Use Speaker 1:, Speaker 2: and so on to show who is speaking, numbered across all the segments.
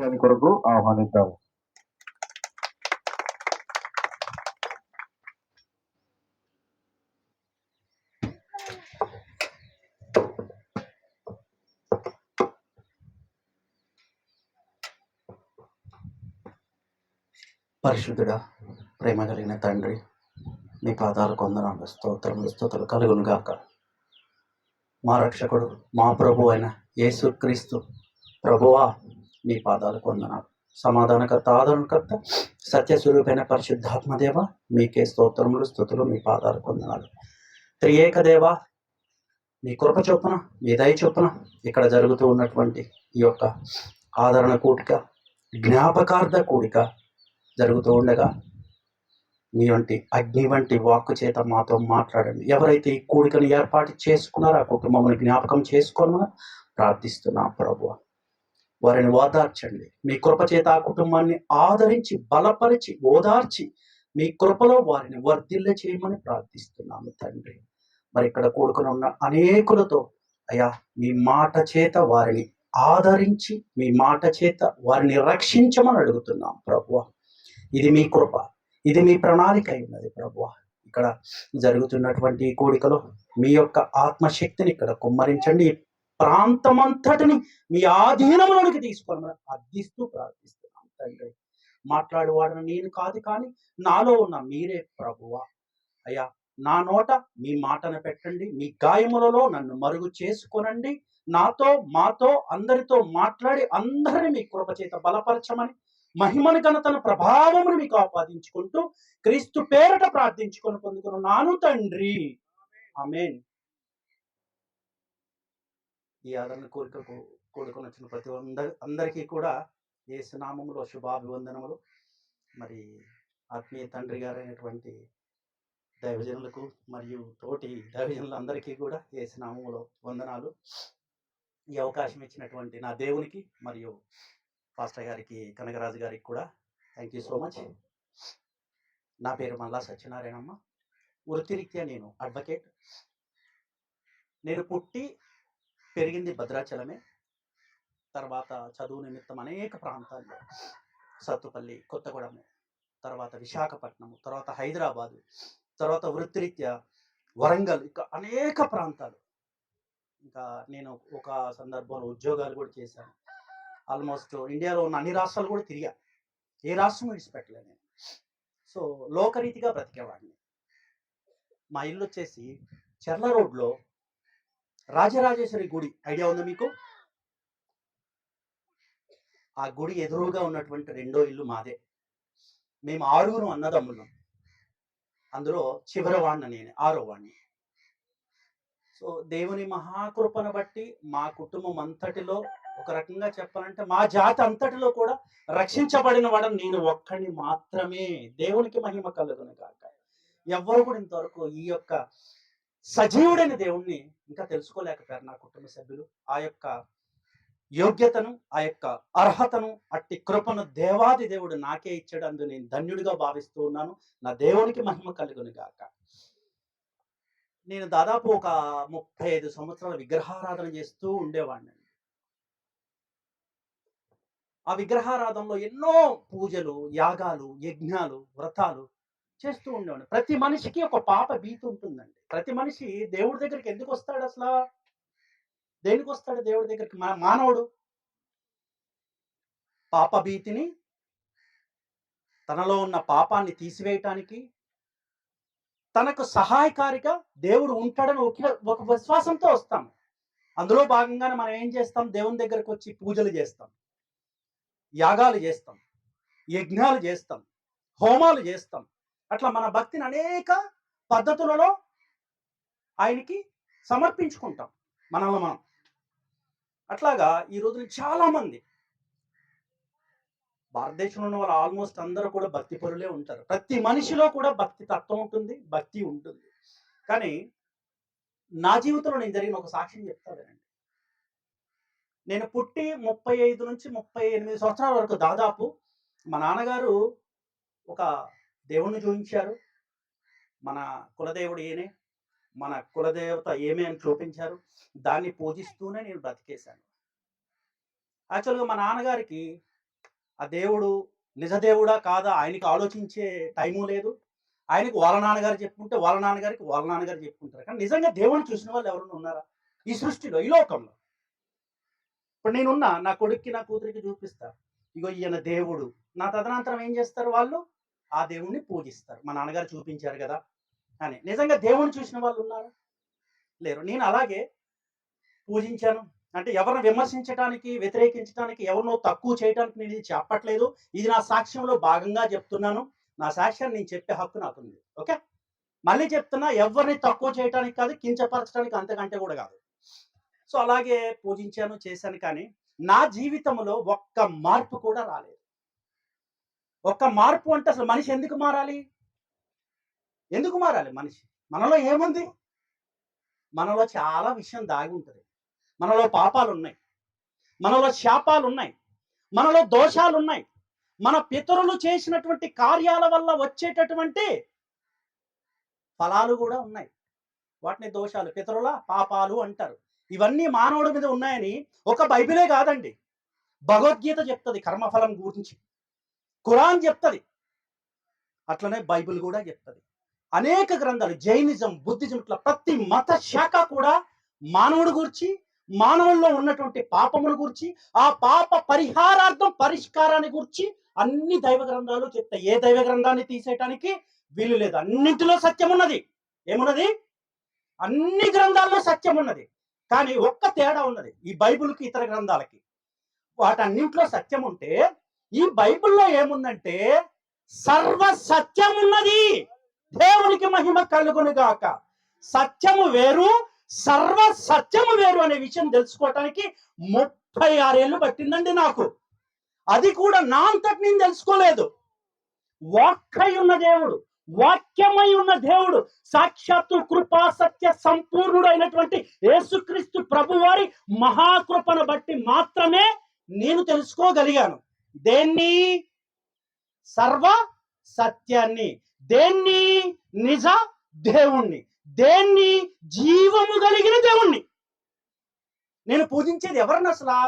Speaker 1: దాని కొరకు ఆహ్వానిద్దాము.
Speaker 2: పరిశుద్ధుడా, ప్రేమ కలిగిన తండ్రి, నీ పాదాలకు వందనాలు, స్తోత్రములు కలుగును గాక. మా రక్షకుడు, మా ప్రభు అయిన యేసుక్రీస్తు ప్రభువా, నీ పాదాలకు వందనాలు. సమాధానకర్త, ఆదరణకర్త, సత్యస్వరూపైన పరిశుద్ధాత్మదేవ, మీకే స్తోత్రములు, స్తుతులు, మీ పాదాలకు వందనాలు. త్రియేక దేవ, మీ కృప చొప్పున, మీ దయ చొప్పున ఇక్కడ జరుగుతూ ఉన్నటువంటి ఈ యొక్క ఆదరణ కూడిక, జ్ఞాపకార్థ కూడిక జరుగుతూ ఉండగా మీ వంటి అగ్ని వంటి వాక్కు చేత మాతో మాట్లాడండి. ఎవరైతే ఈ కూడికను ఏర్పాటు చేసుకున్నారో ఆ కుటుంబమును జ్ఞాపకం చేసుకోమని ప్రార్థిస్తున్నాం ప్రభువా. వారిని ఓదార్చండి. మీ కృప చేత ఆ కుటుంబాన్ని ఆదరించి, బలపరిచి, ఓదార్చి మీ కృపలో వారిని వర్ధిల్ల చేయమని ప్రార్థిస్తున్నాము తండ్రి. మరి ఇక్కడ కూడుకుని ఉన్న అనేకులతో అయ్యా, మీ మాట చేత వారిని ఆదరించి, మీ మాట చేత వారిని రక్షించమని అడుగుతున్నాం ప్రభువా. ఇది మీ కృప, ఇది మీ ప్రణాళిక అయి ఉన్నది ప్రభువా. ఇక్కడ జరుగుతున్నటువంటి ఈ కోడికలో మీ యొక్క ఆత్మశక్తిని ఇక్కడ కుమ్మరించండి. ప్రాంతమంతటిని మీ ఆధీనంలోనికి తీసుకోవాలని అర్థిస్తూ ప్రార్థిస్తున్నాం తండ్రి. మాట్లాడేవాడని నేను కాదు, కానీ నాలో ఉన్న మీరే ప్రభువా. అయ్యా, నా నోట మీ మాటను పెట్టండి. మీ గాయములలో నన్ను మరుగు చేసుకొనండి. నాతో, మాతో, అందరితో మాట్లాడి అందరిని మీ కృప చేత బలపరచమని, మహిమను, ఘనతను, ప్రభావమును మీకు ఆపాదించుకుంటూ క్రీస్తు పేరట ప్రార్థించుకొని పొందుకున్నాను తండ్రి, ఆమేన్. ఈ ఆదరణ కోరికకు కూడుకొని వచ్చిన ప్రతి అందరికీ కూడా యేసు నామములో శుభాభివందనములు. మరి ఆత్మీయ తండ్రి గారైనటువంటి దైవజనులకు మరియు తోటి దైవజనులందరికీ కూడా యేసు నామములో వందనాలు. ఈ అవకాశం ఇచ్చినటువంటి నా దేవునికి మరియు పాస్టర్ గారికి, కనకరాజు గారికి కూడా థ్యాంక్ యూ సో మచ్. నా పేరు మల్లా సత్యనారాయణమ్మ. వృత్తిరీత్యా నేను అడ్వకేట్. నేను పుట్టి పెరిగింది భద్రాచలమే. తర్వాత చదువు నిమిత్తం అనేక ప్రాంతాల్లో, సత్తుపల్లి, కొత్తగూడెం, తర్వాత విశాఖపట్నము, తర్వాత హైదరాబాదు, తర్వాత వృత్తిరీత్యా వరంగల్, ఇంకా అనేక ప్రాంతాలు. ఇంకా నేను ఒక సందర్భంలో ఉద్యోగాలు కూడా చేశాను. ఆల్మోస్ట్ ఇండియాలో ఉన్న అన్ని రాష్ట్రాలు కూడా తిరిగా, ఏ రాష్ట్రం విడిచిపెట్టలేదు నేను. సో లోకరీతిగా బ్రతికేవాడిని. మా ఇల్లు వచ్చేసి చెర్ల రోడ్లో రాజరాజేశ్వరి గుడి ఐడియా ఉందా మీకు? ఆ గుడి ఎదురుగా ఉన్నటువంటి రెండో ఇల్లు మాదే. మేము 6 అన్నదమ్ములం. అందులో చివరి వాడిని నేనే, 6వ వాడిని. సో దేవుని మహాకృపను బట్టి మా కుటుంబం అంతటిలో, ఒక రకంగా చెప్పాలంటే మా జాతి అంతటిలో కూడా రక్షించబడిన వాడని నేను ఒక్కడిని మాత్రమే. దేవునికి మహిమ కలుగును గాక. ఎవ్వరు కూడా ఇంతవరకు ఈ యొక్క సజీవుడైన దేవుణ్ణి ఇంకా తెలుసుకోలేకపోయారు నా కుటుంబ సభ్యులు. ఆ యొక్క యోగ్యతను, ఆ యొక్క అర్హతను, అట్టి కృపను దేవాది దేవుడు నాకే ఇచ్చాడు. అందు నేను ధన్యుడిగా భావిస్తూ ఉన్నాను. నా దేవునికి మహిమ కలుగును గాక. నేను దాదాపు ఒక 35 సంవత్సరాల విగ్రహారాధన చేస్తూ ఉండేవాడిని. ఆ విగ్రహారాధనలో ఎన్నో పూజలు, యాగాలు, యజ్ఞాలు, వ్రతాలు చేస్తూ ఉండేవాడిని. ప్రతి మనిషికి ఒక పాప భీతి ఉంటుందండి. ప్రతి మనిషి దేవుడి దగ్గరికి ఎందుకు వస్తాడు? అసలు దేనికి వస్తాడు దేవుడి దగ్గరికి? మానవుడు పాప భీతిని, తనలో ఉన్న పాపాన్ని తీసివేయటానికి, తనకు సహాయకారిగా దేవుడు ఉంటాడని ఒక విశ్వాసంతో వస్తాం. అందులో భాగంగానే మనం ఏం చేస్తాం? దేవుని దగ్గరకు వచ్చి పూజలు చేస్తాం, యాగాలు చేస్తాం, యజ్ఞాలు చేస్తాం, హోమాలు చేస్తాం. అట్లా మన భక్తిని అనేక పద్ధతులలో ఆయనకి సమర్పించుకుంటాం మనల్ని మనం. అట్లాగా ఈ రోజున చాలా మంది భారతదేశంలో ఉన్న వాళ్ళు ఆల్మోస్ట్ అందరూ కూడా భక్తి పరులే ఉంటారు. ప్రతి మనిషిలో కూడా భక్తి తత్వం ఉంటుంది, భక్తి ఉంటుంది. కానీ నా జీవితంలో నేను జరిగిన ఒక సాక్ష్యం చెప్తానండి. నేను పుట్టి 35 నుంచి 38 సంవత్సరాల వరకు దాదాపు మా నాన్నగారు ఒక దేవుణ్ణి చూపించారు. మన కులదేవుడు ఏనే, మన కులదేవత ఏమే అని చూపించారు. దాన్ని పూజిస్తూనే నేను బ్రతికేశాను. యాక్చువల్గా మా నాన్నగారికి ఆ దేవుడు నిజ దేవుడా కాదా ఆయనకి ఆలోచించే టైము లేదు. ఆయనకి వాళ్ళ నాన్నగారు చెప్పుకుంటే వాళ్ళ నాన్నగారికి వాళ్ళ నాన్నగారు చెప్పుకుంటారు. కానీ నిజంగా దేవుడిని చూసిన వాళ్ళు ఎవరైనా ఉన్నారా ఈ సృష్టిలో, ఈ లోకంలో? ఇప్పుడు నేనున్నా, నా కొడుక్కి నా కూతురికి చూపిస్తా, ఇగో ఈయన దేవుడు. నా తదనంతరం ఏం చేస్తారు వాళ్ళు? ఆ దేవుణ్ణి పూజిస్తారు. మా నాన్నగారు చూపించారు కదా అని. నిజంగా దేవుణ్ణి చూసిన వాళ్ళు ఉన్నారా? లేరు. నేను అలాగే పూజించాను. అంటే ఎవరిని విమర్శించడానికి, వ్యతిరేకించడానికి, ఎవరినో తక్కువ చేయడానికి నేను ఇది చెప్పట్లేదు. ఇది నా సాక్ష్యంలో భాగంగా చెప్తున్నాను. నా సాక్ష్యాన్ని నేను చెప్పే హక్కు నాకుంది. ఓకే. మళ్ళీ చెప్తున్నా, ఎవరిని తక్కువ చేయడానికి కాదు, కించపరచడానికి అంతకంటే కూడా కాదు. సో అలాగే పూజించాను, చేశాను. కానీ నా జీవితంలో ఒక్క మార్పు కూడా రాలేదు. ఒక్క మార్పు అంటే అసలు మనిషి ఎందుకు మారాలి? ఎందుకు మారాలి మనిషి? మనలో ఏముంది? మనలో చాలా విషయం దాగి ఉంటుంది. మనలో పాపాలున్నాయి, మనలో శాపాలున్నాయి, మనలో దోషాలున్నాయి. మన పితరులు చేసినటువంటి కార్యాల వల్ల వచ్చేటటువంటి ఫలాలు కూడా ఉన్నాయి. వాటిని దోషాలు, పితరుల పాపాలు అంటారు. ఇవన్నీ మానవుడి మీద ఉన్నాయని ఒక బైబిలే కాదండి, భగవద్గీత చెప్తుంది కర్మఫలం గురించి, ఖురాన్ చెప్తుంది, అట్లనే బైబిల్ కూడా చెప్తుంది. అనేక గ్రంథాలు, జైనిజం, బుద్ధిజం, ఇట్లా ప్రతి మత శాఖ కూడా మానవుడి గురించి, మానవుల్లో ఉన్నటువంటి పాపముల గురించి, ఆ పాప పరిహారార్థం పరిష్కారాన్ని గురించి అన్ని దైవ గ్రంథాలు చెప్తాయి. ఏ దైవ గ్రంథాన్ని తీసేయటానికి వీలు లేదు. అన్నింటిలో సత్యం ఉన్నది. ఏమున్నది? అన్ని గ్రంథాల్లో సత్యం ఉన్నది. కానీ ఒక్క తేడా ఉన్నది ఈ బైబిల్కి ఇతర గ్రంథాలకి. వాటన్నింటిలో సత్యం ఉంటే ఈ బైబిల్లో ఏముందంటే సర్వ సత్యం ఉన్నది. దేవునికి మహిమ కలుగును గాక. సత్యము వేరు, సర్వ సత్యము వేరు అనే విషయం తెలుసుకోవటానికి 36 ఏళ్ళు పట్టిందండి నాకు. అది కూడా నా అంతటి నేను తెలుసుకోలేదు. వాక్కై ఉన్న దేవుడు, వాక్యమై ఉన్న దేవుడు, సాక్షాత్తు కృపా సత్య సంపూర్ణుడు అయినటువంటి యేసుక్రీస్తు ప్రభువారి మహాకృపను బట్టి మాత్రమే నేను తెలుసుకోగలిగాను. దేన్ని? సర్వ సత్యాన్ని. దేన్ని? నిజ దేవుణ్ణి. దేన్ని? జీవము కలిగిన దేవుణ్ణి. నేను పూజించేది ఎవరిని అసలు?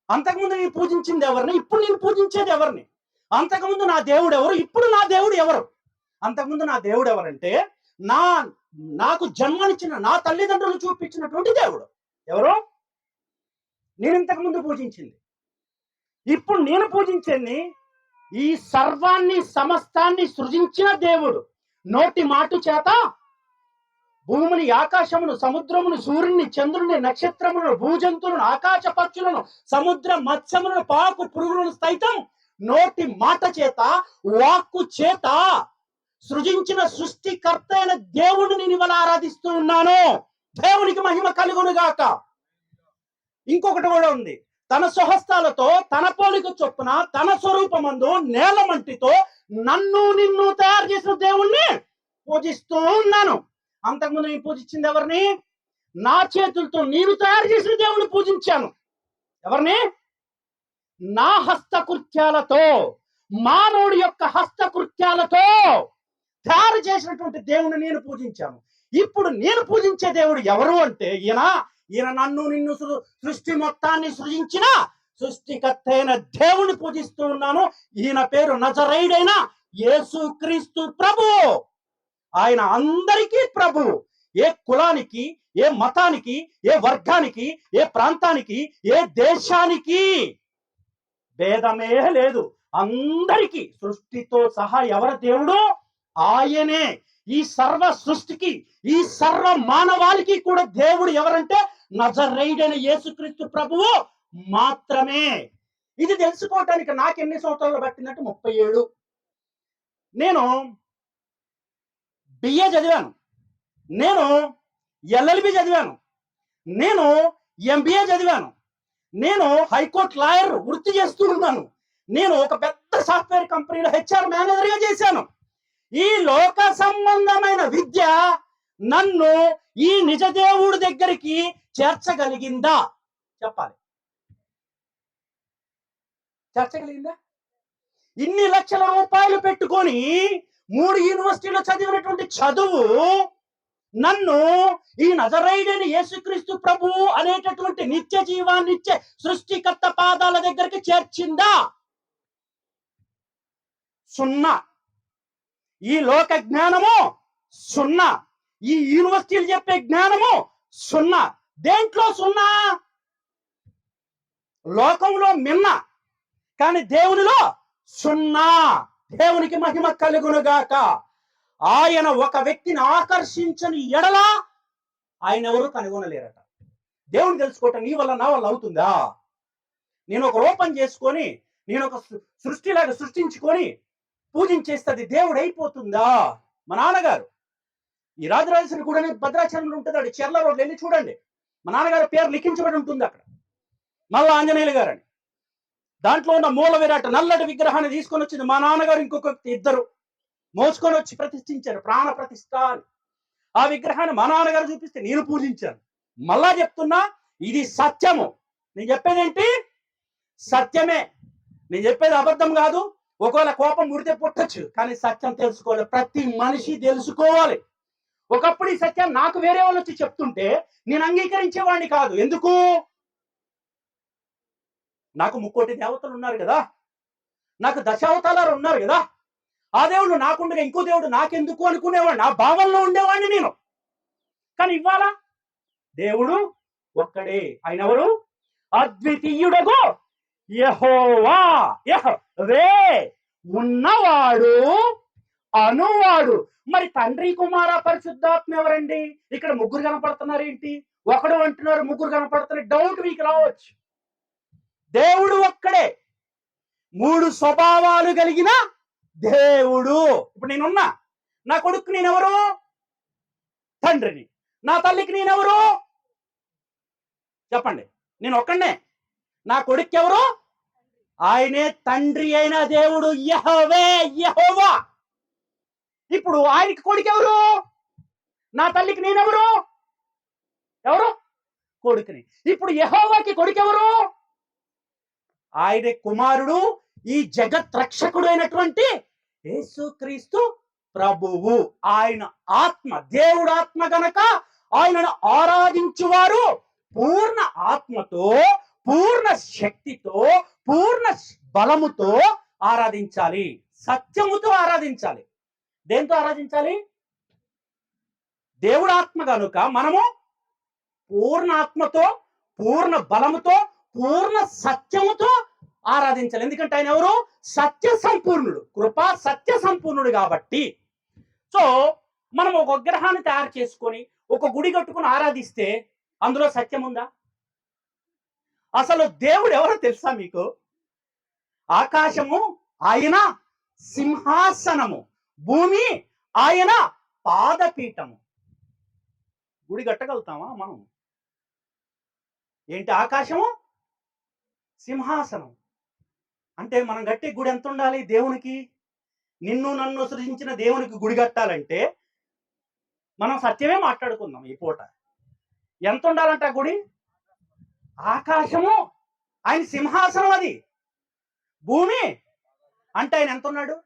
Speaker 2: అంతకుముందు నేను పూజించింది ఎవరిని? ఇప్పుడు నేను పూజించేది ఎవరిని? అంతకుముందు నా దేవుడు ఎవరు? ఇప్పుడు నా దేవుడు ఎవరు? అంతకుముందు నా దేవుడు ఎవరంటే నాకు జన్మనిచ్చిన నా తల్లిదండ్రులు చూపించినటువంటి దేవుడు. ఎవరు? నేను ఇంతకుముందు పూజించింది. ఇప్పుడు నేను పూజించేది ఈ సర్వాన్ని సమస్తాన్ని సృజించిన దేవుడు. నోటి మాటు చేత భూమిని, ఆకాశమును, సముద్రమును, సూర్యుని, చంద్రుని, నక్షత్రములను, భూజంతులను, ఆకాశ పక్షులను, సముద్ర మత్స్యములను, పాకు పురుగులను సైతం నోటి మాట చేత, వాక్కు చేత సృజించిన సృష్టికర్త అయిన దేవుడిని నేను ఇవాళ ఆరాధిస్తూ ఉన్నాను. దేవునికి మహిమ కలుగును గాక. ఇంకొకటి కూడా ఉంది. తన స్వహస్తాలతో తన పోలిక చొప్పున తన స్వరూపమందు నేల మంటితో నన్ను నిన్ను తయారు చేసిన దేవుణ్ణి పూజిస్తూ ఉన్నాను. అంతకుముందు నేను పూజించింది ఎవరిని? నా చేతులతో నేను తయారు చేసిన దేవుణ్ణి పూజించాను. ఎవరిని? నా హస్తకృత్యాలతో, మానవుడి యొక్క హస్తకృత్యాలతో తయారు చేసినటువంటి దేవుని నేను పూజించాను. ఇప్పుడు నేను పూజించే దేవుడు ఎవరు అంటే ఈయన నన్ను నిన్ను సృష్టి మొత్తాన్ని సృజించిన సృష్టికర్త అయిన దేవుని పూజిస్తూ ఉన్నాను. ఈయన పేరు నజరేయుడైన యేసుక్రీస్తు ప్రభు. ఆయన అందరికీ ప్రభు. ఏ కులానికి, ఏ మతానికి, ఏ వర్గానికి, ఏ ప్రాంతానికి, ఏ దేశానికి భేదమే లేదు. అందరికీ, సృష్టితో సహా ఎవరి దేవుడు? ఆయనే. ఈ సర్వ సృష్టికి, ఈ సర్వ మానవాళికి కూడా దేవుడు ఎవరంటే నజరేయుడైన యేసుక్రీస్తు ప్రభువు మాత్రమే. ఇది తెలుసుకోవటానికి నాకు ఎన్ని సంవత్సరాలు పట్టిందంటే 37. నేను బిఏ చదివాను, నేను ఎల్ఎల్బి చదివాను, నేను ఎంబీఏ చదివాను, నేను హైకోర్టు లాయర్ వృత్తి చేస్తూ ఉన్నాను, నేను ఒక పెద్ద సాఫ్ట్వేర్ కంపెనీలో హెచ్ఆర్ మేనేజర్గా చేశాను. ఈ లోక సంబంధమైన విద్య నన్ను ఈ నిజ దేవుడి దగ్గరికి చేర్చగలిగిందా? చెప్పాలి. చేర్చగలిగిందా? ఇన్ని లక్షల రూపాయలు పెట్టుకొని 3 యూనివర్సిటీలో చదివినటువంటి చదువు నన్ను ఈ నజరేయుడైన యేసుక్రీస్తు ప్రభు అనేటటువంటి నిత్య జీవాన్ని ఇచ్చే సృష్టికర్త పాదాల దగ్గరికి చేర్చిందా? సున్నా. ఈ లోక జ్ఞానము సున్నా. ఈ యూనివర్సిటీలు చెప్పే జ్ఞానము సున్నా. దేంట్లో సున్నా? లోకంలో మిన్న, కానీ దేవునిలో సున్నా. దేవునికి మహిమ కలుగునుగాక. ఆయన ఒక వ్యక్తిని ఆకర్షించని ఎడల ఆయన ఎవరు కనుగొనలేరట. దేవుని తెలుసుకోవటం నీ వల్ల నా వల్ల అవుతుందా? నేను ఒక రూపం చేసుకొని, నేను ఒక సృష్టిలాగా సృష్టించుకొని పూజించేస్తుంది దేవుడు అయిపోతుందా? మా నాన్నగారు ఈ రాజరాజేశ్వరి గుడి అనేది భద్రాచలంలో ఉంటుంది. అది చెర్ల రోడ్లు వెళ్ళి చూడండి. మా నాన్నగారి పేరు లిఖించబడి ఉంటుంది అక్కడ. మళ్ళా ఆంజనేయులు గారు అని. దాంట్లో ఉన్న మూల విరాట్ నల్లటి విగ్రహాన్ని తీసుకొని వచ్చింది మా నాన్నగారు, ఇంకొక ఇద్దరు మోసుకొని వచ్చి ప్రతిష్ఠించారు. ప్రాణ ప్రతిష్ఠ అని ఆ విగ్రహాన్ని మా నాన్నగారు చూపిస్తే నేను పూజించాను. మళ్ళా చెప్తున్నా, ఇది సత్యము. నేను చెప్పేదేంటి? సత్యమే. నేను చెప్పేది అబద్ధం కాదు. ఒకవేళ కోపం ముడితే పుట్టచ్చు, కానీ సత్యం తెలుసుకోవాలి. ప్రతి మనిషి తెలుసుకోవాలి. ఒకప్పుడు ఈ సత్యం నాకు వేరే వాళ్ళు వచ్చి చెప్తుంటే నేను అంగీకరించేవాడిని కాదు. ఎందుకు? నాకు 3 దేవతలు ఉన్నారు కదా, నాకు దశావతారాలు ఉన్నారు కదా, ఆ దేవుడు నాకుండగా ఇంకో దేవుడు నాకెందుకు అనుకునేవాడిని. ఆ భావంలో ఉండేవాడిని నేను. కానీ ఇవాళ దేవుడు ఒక్కడే. ఆయన ఎవరు? అద్వితీయుడగు యెహోవా. యెహోవే, ఉన్నవాడు, అనువాడు. మరి తండ్రి, కుమార, పరిశుద్ధాత్మ ఎవరండి? ఇక్కడ 3 కనపడుతున్నారు ఏంటి? ఒకడు అంటున్నారు, 3 కనపడుతున్నారు. డౌట్ మీకు రావచ్చు. దేవుడు ఒక్కడే, 3 స్వభావాలు కలిగిన దేవుడు. ఇప్పుడు నేనున్నా, నా కొడుకు నేనెవరు? తండ్రిని. నా తల్లికి నేనెవరు? చెప్పండి. నేను ఒక్కడే. నా కొడుకు ఎవరు? ఆయనే తండ్రి అయిన దేవుడు, యెహోవే, యెహోవా. ఇప్పుడు ఆయనకి కొడుకు ఎవరు? నా తల్లికి నేనెవరు? ఎవరు? కొడుకుని. ఇప్పుడు యెహోవాకి కొడుకు ఎవరు? ఆయనే కుమారుడు, ఈ జగత్ రక్షకుడు అయినటువంటి యేసుక్రీస్తు ప్రభువు. ఆయన ఆత్మ, దేవుడు ఆత్మ గనక ఆయనను ఆరాధించువారు పూర్ణ ఆత్మతో, పూర్ణ శక్తితో, పూర్ణ బలముతో ఆరాధించాలి. సత్యముతో ఆరాధించాలి. దేంతో ఆరాధించాలి? దేవుడు ఆత్మ కనుక మనము పూర్ణ ఆత్మతో, పూర్ణ బలముతో, పూర్ణ సత్యముతో ఆరాధించాలి. ఎందుకంటే ఆయన ఎవరు? సత్య సంపూర్ణుడు, కృపా సత్య సంపూర్ణుడు. కాబట్టి సో మనం ఒక విగ్రహాన్ని తయారు చేసుకొని ఒక గుడి కట్టుకుని ఆరాధిస్తే అందులో సత్యం ఉందా? అసలు దేవుడు ఎవరో తెలుసా మీకు? ఆకాశము ఆయన సింహాసనము, భూమి ఆయన పాదపీఠము. గుడి కట్టగలుగుతామా మనం? ఏంటి? ఆకాశము సింహాసనం అంటే మనం కట్టే గుడి ఎంత ఉండాలి? దేవునికి, నిన్ను నన్ను సృజించిన దేవునికి గుడి కట్టాలంటే మనం సత్యమే మాట్లాడుకుందాం ఈ పూట. ఎంత ఉండాలంట ఆ గుడి? ఆకాశము ఆయన సింహాసనం, అది భూమి అంటే ఆయన ఎంత ఉన్నాడు?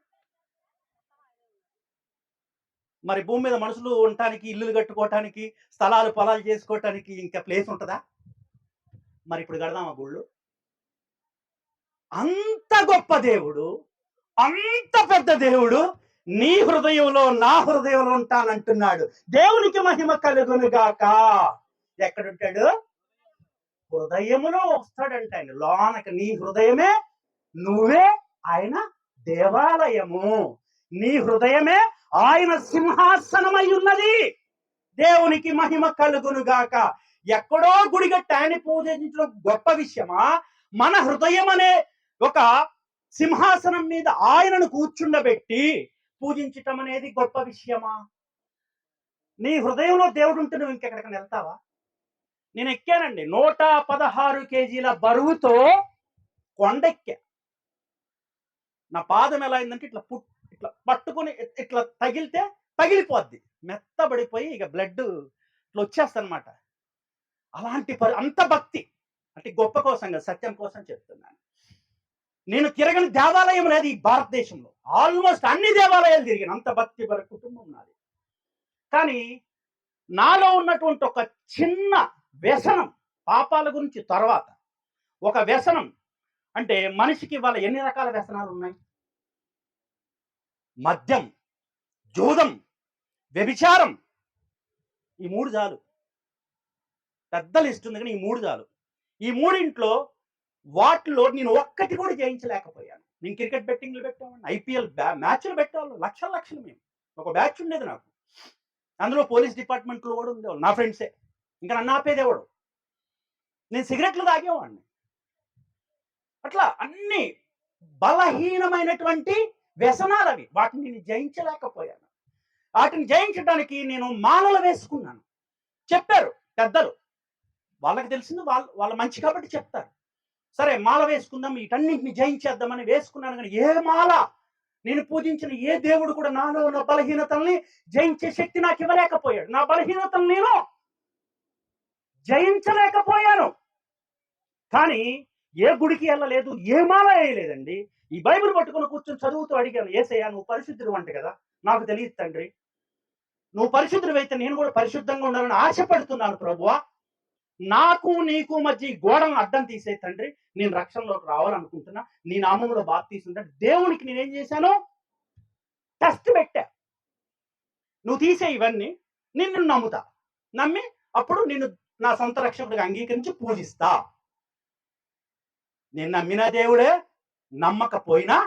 Speaker 2: మరి భూమి మీద మనుషులు ఉండటానికి, ఇల్లులు కట్టుకోవటానికి, స్థలాలు పొలాలు చేసుకోవటానికి ఇంకా ప్లేస్ ఉంటుందా? మరి ఇప్పుడు కడదామా గుళ్ళు? అంత గొప్ప దేవుడు, అంత పెద్ద దేవుడు నీ హృదయంలో, నా హృదయంలో ఉంటానంటున్నాడు. దేవునికి మహిమ కలుగునుగాక. ఎక్కడుంటాడు? హృదయములో వస్తాడంట ఆయన. లోనకి నీ హృదయమే, నువ్వే ఆయన దేవాలయము. నీ హృదయమే ఆయన సింహాసనమై ఉన్నది. దేవునికి మహిమ కలుగునుగాక. ఎక్కడో గుడి కట్టి ఆయన పూజించడం గొప్ప విషయమా? మన హృదయం అనే ఒక సింహాసనం మీద ఆయనను కూర్చుండబెట్టి పూజించటం అనేది గొప్ప విషయమా? నీ హృదయంలో దేవుడు ఉంటే నువ్వు ఇంకెక్కడికైనా వెళ్తావా? నేను ఎక్కానండి 116 కేజీల బరువుతో కొండెక్కా. నా పాదం ఎలా అయిందంటే ఇట్లా పట్టుకొని ఇట్లా తగిలితే పగిలిపోద్ది, మెత్తబడిపోయి ఇక బ్లడ్ ఇట్లా వచ్చేస్తనమాట. అలాంటి అంత భక్తి అంటే గొప్ప కోసం కదా, సత్యం కోసం చెప్తున్నాను. నేను తిరగని దేవాలయం లేదు ఈ భారతదేశంలో. ఆల్మోస్ట్ అన్ని దేవాలయాలు తిరిగాను. అంత భక్తి పర కుటుంబం నాది. కానీ నాలో ఉన్నటువంటి ఒక చిన్న వ్యసనం, పాపాల గురించి తర్వాత ఒక వ్యసనం అంటే మనిషికి ఇవాళ ఎన్ని రకాల వ్యసనాలు ఉన్నాయి? మద్యం, జూదం, వ్యభిచారం, ఈ 3 చాలు. పెద్ద లిస్ట్ ఉంది కానీ ఈ 3 చాలు. ఈ మూడింట్లో వాటిలో నేను ఒక్కటి కూడా జయించలేకపోయాను. నేను క్రికెట్ బెట్టింగ్లు పెట్టామండి, ఐపీఎల్ మ్యాచ్లు పెట్టేవాళ్ళు, లక్షలు లక్షలు. మేము ఒక బ్యాచ్ ఉండేది నాకు, అందులో పోలీస్ డిపార్ట్మెంట్లో కూడా ఉండేవాళ్ళు నా ఫ్రెండ్సే. ఇంకా నన్ను ఆపేదేవాడు. నేను సిగరెట్లు తాగేవాడిని. అట్లా అన్ని బలహీనమైనటువంటి వ్యసనాలు అవి. వాటిని నేను జయించలేకపోయాను. వాటిని జయించడానికి నేను మాలలు వేసుకున్నాను. చెప్పారు పెద్దలు, వాళ్ళకి తెలిసింది వాళ్ళ మంచి కాబట్టి చెప్తారు. సరే మాల వేసుకుందాం, వీటన్నింటిని జయించేద్దామని వేసుకున్నాను. కానీ ఏ మాల, నేను పూజించిన ఏ దేవుడు కూడా నాలో ఉన్న బలహీనతల్ని జయించే శక్తి నాకు ఇవ్వలేకపోయాడు. నా బలహీనతలు నేను జయించలేకపోయాను. కానీ ఏ గుడికి వెళ్ళలేదు, ఏ మాల వేయలేదండి. ఈ బైబిల్ పట్టుకుని కూర్చొని చదువుతూ అడిగాను, ఏసయ్యా నువ్వు పరిశుద్ధుడు అంట కదా, నాకు తెలియదు తండ్రి, నువ్వు పరిశుద్ధుడు అయితే నేను కూడా పరిశుద్ధంగా ఉండాలని ఆశపడుతున్నాను ప్రభువా. నాకు నీకు మధ్య గోడను అడ్డం తీసే తండ్రి, నేను రక్షణలోకి రావాలనుకుంటున్నా, నీ నామంలో బాప్తీసుంటా. దేవునికి నేనేం చేశాను? టెస్ట్ పెట్టా. నువ్వు తీసే ఇవన్నీ, నిన్ను నమ్ముతా, నమ్మి అప్పుడు నిన్ను నా సొంత రక్షకుడిగా అంగీకరించి పూజిస్తా. నేను నమ్మిన దేవుడే, నమ్మకపోయినా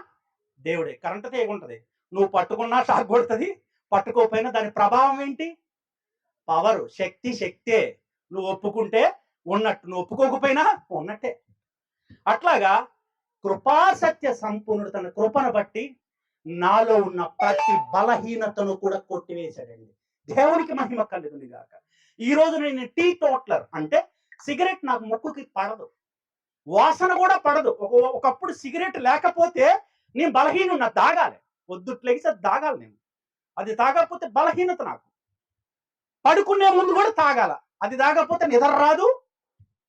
Speaker 2: దేవుడే. కరెంట్ తీయకుంటది, నువ్వు పట్టుకున్నా షాక్ కొడుతుంది, పట్టుకోకపోయినా దాని ప్రభావం ఏంటి? పవరు, శక్తి శక్తే. నువ్వు ఒప్పుకుంటే ఉన్నట్టు, నువ్వు ఒప్పుకోకపోయినా ఉన్నట్టే. అట్లాగా కృపాసత్య సంపూర్ణుడు తన కృపను బట్టి నాలో ఉన్న ప్రతి బలహీనతను కూడా కొట్టివేశాడండి. దేవునికి మహిమ కలుగును గాక. ఈ రోజు నేను టీ టోట్లర్, అంటే సిగరెట్ నాకు ముక్కుకి పడదు, వాసన కూడా పడదు. ఒకప్పుడు సిగరెట్ లేకపోతే నేను బలహీనున్నా, తాగాలి, పొద్దుట్లేసి అది తాగాలి. నేను అది తాగకపోతే బలహీనత నాకు. పడుకునే ముందు కూడా తాగాల, అది తాగకపోతే నిద్ర రాదు,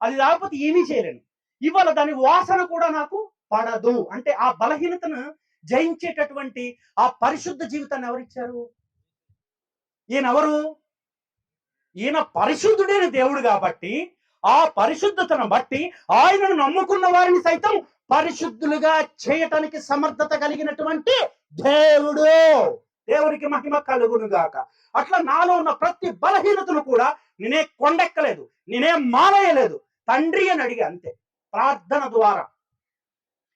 Speaker 2: అది తాగకపోతే ఏమీ చేయలేను. ఇవాళ దాని వాసన కూడా నాకు పడదు. అంటే ఆ బలహీనతను జయించేటటువంటి ఆ పరిశుద్ధ జీవితాన్ని ఎవరిచ్చారు? ఈయనెవరు? ఈయన పరిశుద్ధుడైన దేవుడు కాబట్టి ఆ పరిశుద్ధతను బట్టి ఆయనను నమ్ముకున్న వారిని సైతం పరిశుద్ధులుగా చేయటానికి సమర్థత కలిగినటువంటి దేవుడు. దేవునికి మహిమ కలుగును గాక. అట్లా నాలో ఉన్న ప్రతి బలహీనతను కూడా నేనే కొండెక్కలేదు, నేనే మానేయలేదు, తండ్రి అని అడిగా అంతే, ప్రార్థన ద్వారా.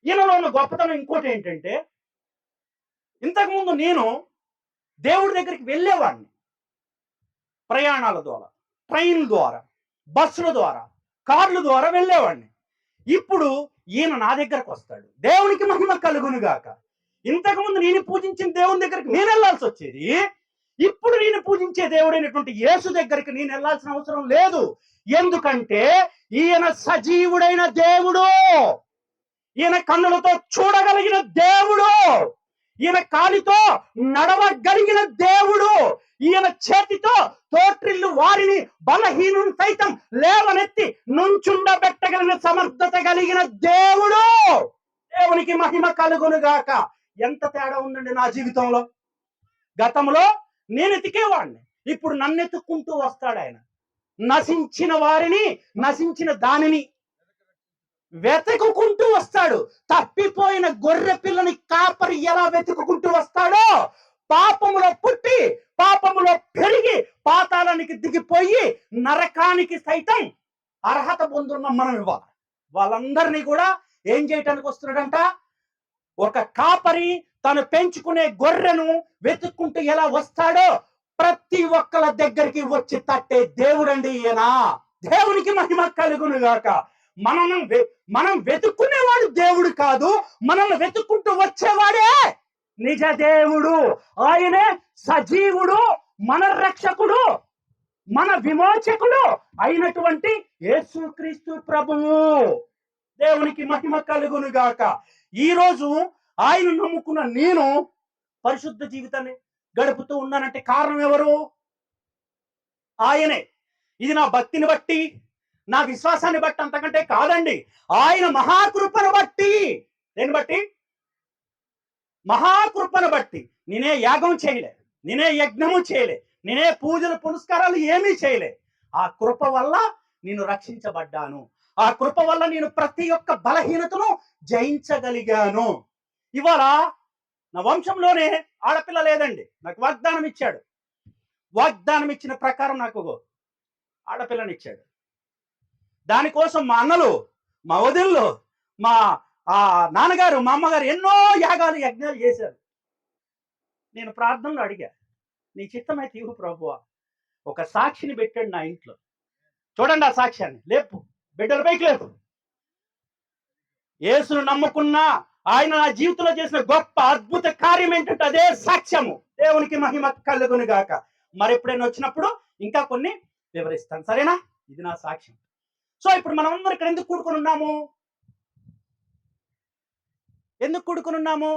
Speaker 2: ఈయనలో ఉన్న గొప్పతనం ఇంకోటి ఏంటంటే, ఇంతకుముందు నేను దేవుడి దగ్గరికి వెళ్ళేవాడిని ప్రయాణాల ద్వారా, ట్రైన్ ద్వారా, బస్సుల ద్వారా, కార్ల ద్వారా వెళ్ళేవాడిని. ఇప్పుడు ఈయన నా దగ్గరకు వస్తాడు. దేవునికి మహిమ కలుగును గాక. ఇంతకుముందు నేను పూజించిన దేవుని దగ్గరికి నేను వెళ్ళాల్సి వచ్చేది. ఇప్పుడు నేను పూజించే దేవుడైనటువంటి యేసు దగ్గరికి నేను వెళ్ళాల్సిన అవసరం లేదు. ఎందుకంటే ఈయన సజీవుడైన దేవుడు, ఈయన కన్నులతో చూడగలిగిన దేవుడు, ఈయన కాలితో నడవగలిగిన దేవుడు, ఈయన చేతితో తోట్రిల్లు వారిని బలహీనుని సైతం లేవనెత్తి నుంచుండబెట్టగలిగిన సమర్థత కలిగిన దేవుడు. దేవునికి మహిమ కలుగును గాక. ఎంత తేడా ఉందండి నా జీవితంలో. గతంలో నేను ఎతికేవాడిని, ఇప్పుడు నన్ను ఎత్తుక్కుంటూ వస్తాడు ఆయన. నశించిన వారిని, నశించిన దానిని వెతుకుకుంటూ వస్తాడు. తప్పిపోయిన గొర్రె పిల్లని కాపరి ఎలా వెతుకుకుంటూ వస్తాడో, పాపములో పుట్టి పాపములో పెరిగి పాతాళానికి దిగిపోయి నరకానికి సైతం అర్హత పొందున్న మనం ఇవ్వాలి. వాళ్ళందరినీ కూడా ఏం చేయటానికి వస్తున్నాడంట? ఒక కాపరి తను పెంచుకునే గొర్రెను వెతుక్కుంటూ ఎలా వస్తాడో ప్రతి ఒక్కళ్ళ దగ్గరికి వచ్చి తట్టే దేవుడండి ఈయన. దేవునికి మహిమ కలుగును గాక. మనం వెతుక్కునేవాడు దేవుడు కాదు, మనల్ని వెతుక్కుంటూ వచ్చేవాడే నిజ దేవుడు. ఆయనే సజీవుడు, మన రక్షకుడు, మన విమోచకుడు అయినటువంటి యేసుక్రీస్తు ప్రభువు. దేవునికి మహిమ కలుగును గాక. ఈ రోజు ఆయన నమ్ముకున్న నేను పరిశుద్ధ జీవితాన్ని గడుపుతూ ఉన్నానంటే కారణం ఎవరు? ఆయనే. ఇది నా భక్తిని బట్టి, నా విశ్వాసాన్ని బట్టి అంతకంటే కాదండి. ఆయన మహాకృపను బట్టి. దేని బట్టి? మహాకృపను బట్టి. నేనే యాగం చేయలే, నేనే యజ్ఞము చేయలే, నేనే పూజలు పునస్కారాలు ఏమీ చేయలే. ఆ కృప వల్ల నేను రక్షించబడ్డాను. ఆ కృప వల్ల నేను ప్రతి ఒక్క బలహీనతను జయించగలిగాను. ఇవాళ నా వంశంలోనే ఆడపిల్ల లేదండి. నాకు వాగ్దానం ఇచ్చాడు. వాగ్దానం ఇచ్చిన ప్రకారం నాకు ఆడపిల్లనిచ్చాడు. దానికోసం మా అన్నలు, మా వదిళ్ళు, మా నాన్నగారు, మా అమ్మగారు ఎన్నో యాగాలు యజ్ఞాలు చేశారు. నేను ప్రార్థనలో అడిగా, నీ చిత్తమైతే ఇవ్వు ప్రభువా. ఒక సాక్షిని పెట్టాడు నా ఇంట్లో. చూడండి ఆ సాక్ష్యాన్ని. లేపు, బిడ్డల పైకి లేపు. యేసును నమ్ముకున్నా ఆయన నా జీవితంలో చేసిన గొప్ప అద్భుత కార్యం ఏంటంటే అదే సాక్ష్యము. దేవునికి మహిమ కలుగును గాక. మరి ఎప్పుడైనా వచ్చినప్పుడు ఇంకా కొన్ని వివరిస్తాను, సరేనా? ఇది నా సాక్ష్యం. సో ఇప్పుడు మనం అందరం ఇక్కడ ఎందుకు కూడుకుని ఉన్నాము? ఎందుకు కూడుకుని ఉన్నాము?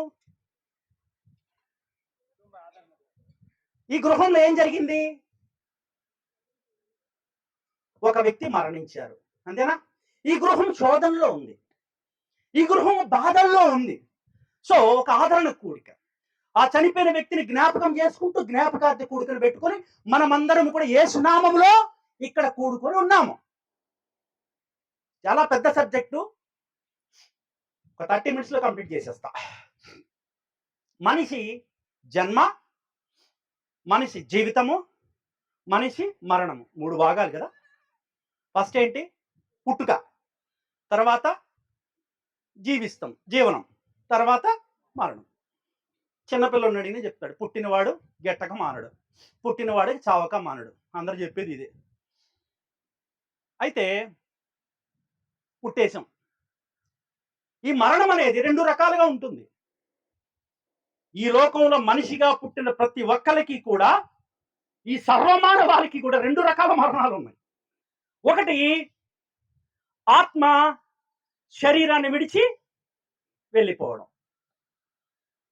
Speaker 2: ఈ గృహంలో ఏం జరిగింది? ఒక వ్యక్తి మరణించారు, అంతేనా? ఈ గృహం శోధనలో ఉంది, ఈ గృహం బాధల్లో ఉంది. సో ఒక ఆదరణ కూడిక, ఆ చనిపోయిన వ్యక్తిని జ్ఞాపకం చేసుకుంటూ జ్ఞాపకార్థ కూడికను పెట్టుకొని మనమందరం కూడా యేసు నామములో ఇక్కడ కూడుకొని ఉన్నాము. చాలా పెద్ద సబ్జెక్టు, ఒక 30 minutes లో కంప్లీట్ చేసేస్తా. మనిషి జన్మ, మనిషి జీవితము, మనిషి మరణము, 3 భాగాలు కదా. ఫస్ట్ ఏంటి? పుట్టుక, తర్వాత జీవనం, తర్వాత మరణం. చిన్నపిల్లలు అడిగిన చెప్తాడు, పుట్టినవాడు గెట్టక మానడు, పుట్టినవాడు చావక మానడు. అందరూ చెప్పేది ఇదే. అయితే పుట్టేశం. ఈ మరణం అనేది 2 రకాలుగా ఉంటుంది. ఈ లోకంలో మనిషిగా పుట్టిన ప్రతి ఒక్కరికి కూడా, ఈ సర్వమానవాళికి కూడా 2 రకాల మరణాలు ఉన్నాయి. ఒకటి ఆత్మ శరీరాన్ని విడిచి వెళ్ళిపోవడం,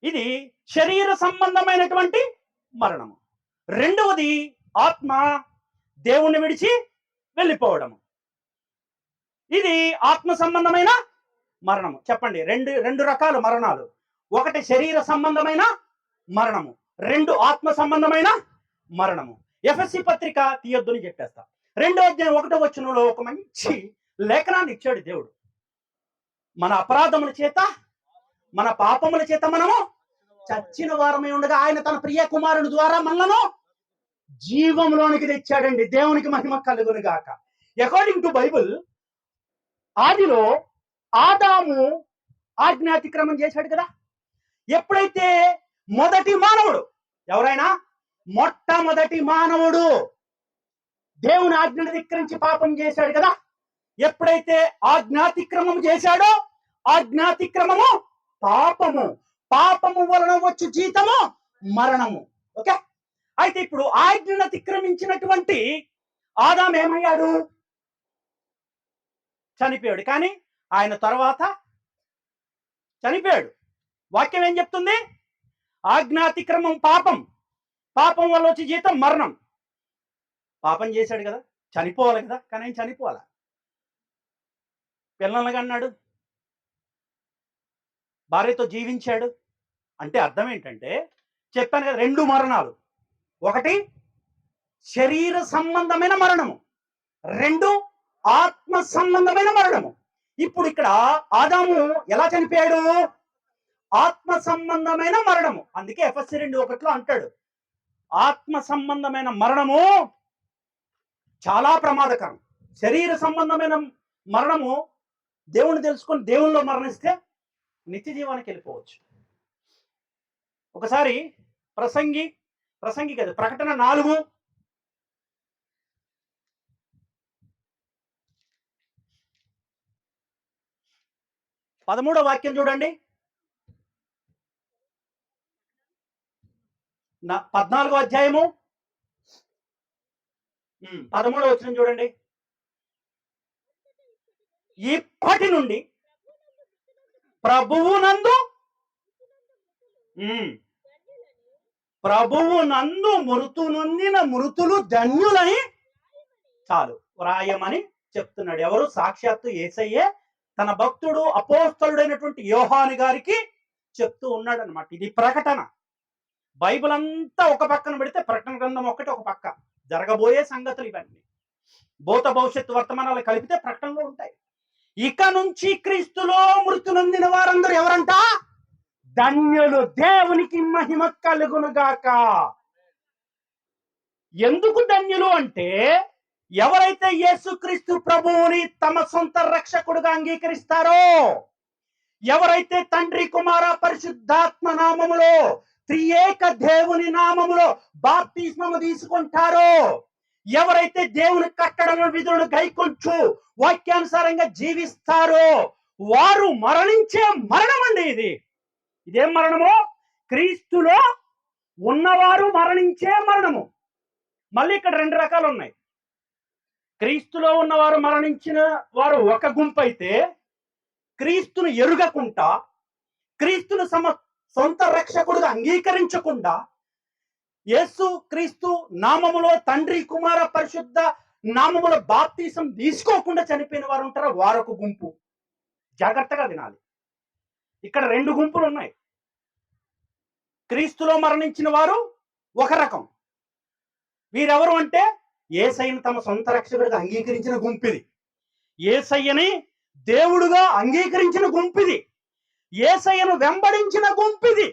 Speaker 2: ఇది శరీర సంబంధమైనటువంటి మరణము. రెండవది ఆత్మ దేవుణ్ణి విడిచి వెళ్ళిపోవడము, ఇది ఆత్మ సంబంధమైన మరణము. చెప్పండి, రెండు రకాల మరణాలు. ఒకటి శరీర సంబంధమైన మరణము, 2 ఆత్మ సంబంధమైన మరణము. ఎఫెసీ పత్రిక తీయొద్దని చెప్పేస్తా. 2వ అధ్యాయం 1వ వచనంలో ఒక మంచి లేఖనాన్ని ఇచ్చాడు దేవుడు. మన అపరాధముల చేత, మన పాపముల చేత మనము చచ్చిన వారమై ఉండగా ఆయన తన ప్రియ కుమారుని ద్వారా మనలను జీవంలోనికి తెచ్చాడండి. దేవునికి మహిమ కలుగును గాక. అకార్డింగ్ టు బైబుల్, ఆదిలో ఆదాము ఆజ్ఞాతిక్రమం చేశాడు కదా. ఎప్పుడైతే మొదటి మానవుడు, ఎవరైనా మొట్టమొదటి మానవుడు దేవుని ఆజ్ఞను ధిక్కరించి పాపం చేశాడు కదా. ఎప్పుడైతే ఆజ్ఞాతిక్రమం చేశాడో, ఆజ్ఞాతిక్రమము పాపము, పాపము వలన వచ్చి జీతము మరణము. ఓకే. అయితే ఇప్పుడు ఆజ్ఞను అతిక్రమించినటువంటి ఆదాము ఏమయ్యాడు? చనిపోయాడు. కానీ ఆయన తర్వాత చనిపోయాడు. వాక్యం ఏం చెప్తుంది? ఆజ్ఞాతిక్రమం పాపం, పాపం వల్ల వచ్చి జీతం మరణం. పాపం చేశాడు కదా, చనిపోవాలి కదా, కానీ ఆయన చనిపోవాలి. పిల్లలుగా అన్నాడు, భార్యతో జీవించాడు. అంటే అర్థం ఏంటంటే, చెప్పాను కదా, 2 మరణాలు. ఒకటి శరీర సంబంధమైన మరణము, 2 ఆత్మ సంబంధమైన మరణము. ఇప్పుడు ఇక్కడ ఆదాము ఎలా చనిపోయాడు? ఆత్మ సంబంధమైన మరణము. అందుకే ఎఫెసీ 2:1 అంటాడు, ఆత్మ సంబంధమైన మరణము చాలా ప్రమాదకరం. శరీర సంబంధమైన మరణము, దేవుణ్ణి తెలుసుకొని దేవునిలో మరణిస్తే నిత్య జీవానికి వెళ్ళిపోవచ్చు. ఒకసారి ప్రసంగి కదా, ప్రకటన 4:13 వాక్యం చూడండి. 14వ అధ్యాయము 13వ వచనం చూడండి. ఇప్పటి నుండి ప్రభువునందు మృతు నొందిన మృతులు ధన్యులని చాలు వ్రాయమని చెప్తున్నాడు. ఎవరు? సాక్షాత్తు యేసయ్యే తన భక్తుడు అపోస్తలుడైనటువంటి యోహాను గారికి చెప్తూ ఉన్నాడు అనమాట. ఇది ప్రకటన. బైబిల్ అంతా ఒక పక్కన పెడితే ప్రకటన గ్రంథం ఒక్కటి ఒక పక్క. జరగబోయే సంగతులు ఇవన్నీ భూత భవిష్యత్తు వర్తమానాలు కలిపితే ప్రకటనలో ఉంటాయి. ఇక నుంచి క్రీస్తులో మృతి నొందిన వారందరూ ఎవరంట? ధన్యులు. దేవునికి మహిమ కలుగునుగాక. ఎందుకు ధన్యులు అంటే, ఎవరైతే యేసుక్రీస్తు ప్రభువుని తమ సొంత రక్షకుడుగా అంగీకరిస్తారో, ఎవరైతే తండ్రి కుమార పరిశుద్ధాత్మ నామములో త్రియేక దేవుని నామములో బాప్తిస్మము తీసుకుంటారో, ఎవరైతే దేవుని కట్టడలను విధులను గైకొంచు వాక్యానుసారంగా జీవిస్తారో, వారు మరణించే మరణం అండి ఇది. ఇదేం మరణము? క్రీస్తులో ఉన్నవారు మరణించే మరణము. మళ్ళీ ఇక్కడ రెండు రకాలు ఉన్నాయి. క్రీస్తులో ఉన్నవారు మరణించిన వారు ఒక గుంపు అయితే, క్రీస్తును ఎరుగకుండా, క్రీస్తును సొంత రక్షకుడుగా అంగీకరించకుండా, యేసు క్రీస్తు నామములో తండ్రి కుమార పరిశుద్ధ నామములో బాప్తిసం తీసుకోకుండా చనిపోయిన వారు ఉంటారు, వారొక గుంపు. జాగ్రత్తగా వినాలి. ఇక్కడ రెండు గుంపులు ఉన్నాయి. క్రీస్తులో మరణించిన వారు ఒక రకం. వీరెవరు అంటే, యేసయ్యను తమ సొంత రక్షకుడిగా అంగీకరించిన గుంపిది. యేసయ్యని దేవుడుగా అంగీకరించిన గుంపిది. యేసయ్యను వెంబడించిన గుంపిది.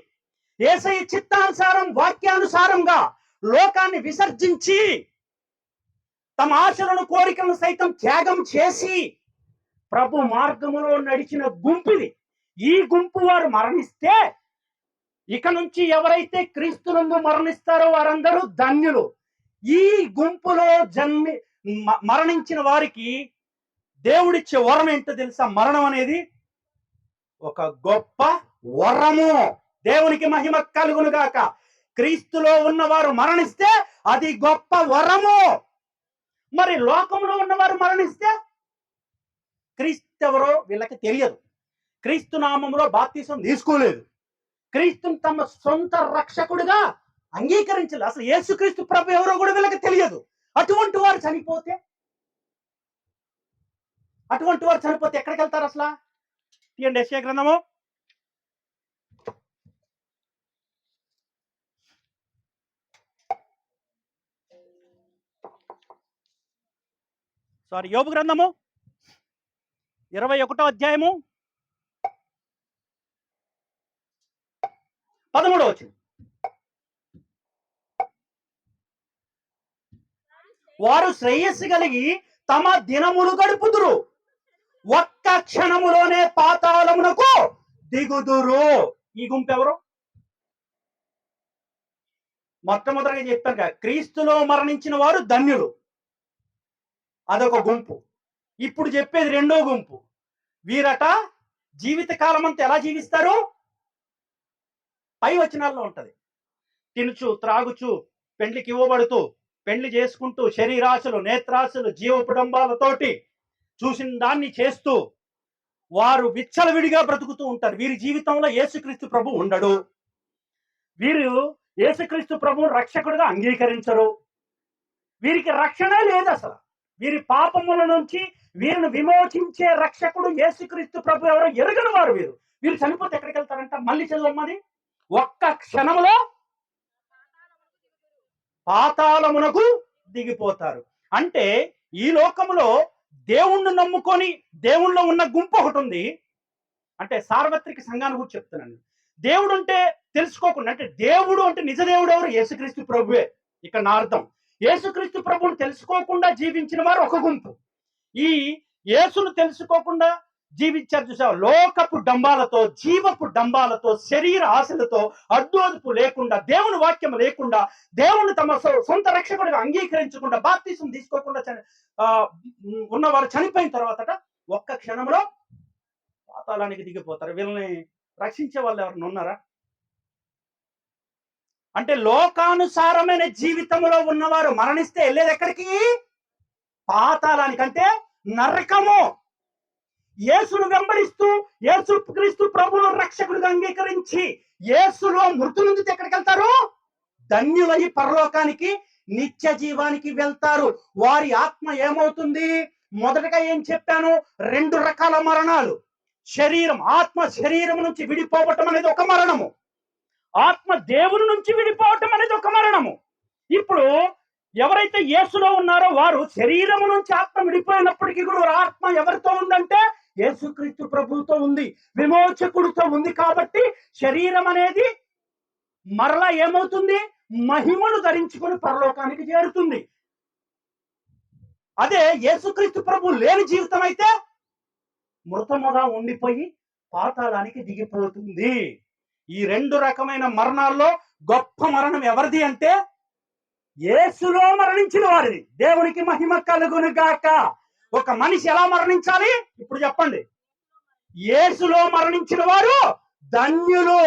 Speaker 2: యేసయ్య చిత్తానుసారం వాక్యానుసారంగా లోకాన్ని విసర్జించి తమ ఆశలను కోరికలను సైతం త్యాగం చేసి ప్రభు మార్గములో నడిచిన గుంపిది. ఈ గుంపు వారు మరణిస్తే, ఇక నుంచి ఎవరైతే క్రీస్తునందు మరణిస్తారో వారందరూ ధన్యులు. ఈ గుంపులో మరణించిన వారికి దేవుడిచ్చే వరం ఏంటో తెలుసా? మరణం అనేది ఒక గొప్ప వరము. దేవునికి మహిమ కలుగునుగాక. క్రీస్తులో ఉన్నవారు మరణిస్తే అది గొప్ప వరము. మరి లోకంలో ఉన్నవారు మరణిస్తే, క్రీస్తు ఎవరో వీళ్ళకి తెలియదు, క్రీస్తు నామములో బాప్తిసం తీసుకోలేదు, క్రీస్తుని తమ సొంత రక్షకుడిగా అంగీకరించలేదు, అసలు యేసుక్రీస్తు ప్రభు ఎవరో కూడా వీళ్ళకి తెలియదు. అటువంటి వారు చనిపోతే ఎక్కడికి వెళ్తారు అసలు? తీయండి యెషయా గ్రంథము. యోబు గ్రంథము 21వ అధ్యాయము 13వ వచనం. వారు శ్రేయస్సు కలిగి తమ దినములు గడుపుదురు, ఒక్క క్షణములోనే పాతాళమునకు దిగుదురు. ఈ గుంపు ఎవరు? మొట్టమొదటిగా చెప్పాను కదా, క్రీస్తులో మరణించిన వారు ధన్యులు, అదొక గుంపు. ఇప్పుడు చెప్పేది రెండో గుంపు. వీరట జీవిత కాలం అంతా ఎలా జీవిస్తారు? పై వచనాల్లో ఉంటది. తినుచు త్రాగుచు పెండ్లికి ఇవ్వబడుతూ పెండ్లి చేసుకుంటూ శరీరాశలు నేత్రాశలు జీవపుడంబాలతోటి చూసిన దాన్ని చేస్తూ వారు విచ్చలవిడిగా బ్రతుకుతూ ఉంటారు. వీరి జీవితంలో యేసుక్రీస్తు ప్రభు ఉండడు. వీరు యేసుక్రీస్తు ప్రభు రక్షకుడిగా అంగీకరించరు. వీరికి రక్షణ లేదు అసలు. వీరి పాపముల నుంచి వీరిని విమోచించే రక్షకుడు యేసుక్రీస్తు ప్రభు ఎవరో ఎరగని వారు వీరు. వీరు చనిపోతే ఎక్కడికి వెళ్తారంట? మళ్ళీ చదవమ్మది. ఒక్క క్షణములో పాతాళమునకు దిగిపోతారు. అంటే ఈ లోకములో దేవుణ్ణి నమ్ముకొని దేవుళ్ళో ఉన్న గుంపు ఒకటి ఉంది. అంటే సార్వత్రిక సంఘాన్ని గురించి చెప్తున్నాను. దేవుడు అంటే తెలుసుకోకుండా, అంటే దేవుడు అంటే నిజ దేవుడు ఎవరు? యేసుక్రీస్తు ప్రభువే. ఇక్కడ నా అర్థం, యేసుక్రీస్తు ప్రభువుని తెలుసుకోకుండా జీవించిన వారు ఒక గుంపు. ఈ యేసును తెలుసుకోకుండా జీవించారు చూసావు, లోకపు డంబాలతో, జీవపు డంబాలతో, శరీర ఆశలతో, అడ్డోదుపు లేకుండా, దేవుని వాక్యం లేకుండా, దేవుని తమ సొంత రక్షకుడిగా అంగీకరించకుండా, బాప్తిసం తీసుకోకుండా ఉన్నవారు చనిపోయిన తర్వాత ఒక్క క్షణంలో పాతాళానికి దిగిపోతారు. వీళ్ళని రక్షించే వాళ్ళు ఎవరైనా ఉన్నారా? అంటే లోకానుసారమైన జీవితంలో ఉన్నవారు మరణిస్తే వెళ్ళేది ఎక్కడికి? పాతాళానికి, అంటే నరకము. యేసును వెంబడిస్తూ యేసుక్రీస్తు ప్రభువును రక్షకుడిగా అంగీకరించి యేసులో మృతి నుంచి ఎక్కడికి వెళ్తారు? ధన్యులై పరలోకానికి, నిత్య జీవానికి వెళ్తారు. వారి ఆత్మ ఏమవుతుంది? మొదటగా ఏం చెప్పాను? రెండు రకాల మరణాలు. శరీరం, ఆత్మ శరీరం నుంచి విడిపోవటం అనేది ఒక మరణము.
Speaker 1: ఆత్మ దేవుని నుంచి విడిపోవటం అనేది ఒక మరణము. ఇప్పుడు ఎవరైతే యేసులో ఉన్నారో వారు శరీరము నుంచి ఆత్మ విడిపోయినప్పటికీ కూడా ఆత్మ ఎవరితో ఉందంటే యేసుక్రీస్తు ప్రభువుతో ఉంది, విమోచకుడితో ఉంది. కాబట్టి శరీరం అనేది మరలా ఏమవుతుంది? మహిమను ధరించుకొని పరలోకానికి చేరుతుంది. అదే యేసుక్రీస్తు ప్రభు లేని జీవితం అయితే మృతముగా ఉండిపోయి పాతాళానికి దిగిపోతుంది. ఈ రెండు రకమైన మరణాల్లో గొప్ప మరణం ఎవరిది అంటే యేసులో మరణించిన వారిది. దేవునికి మహిమ కలుగును గాక. ఒక మనిషి ఎలా మరణించాలి ఇప్పుడు చెప్పండి? యేసులో మరణించిన వారు ధన్యులు.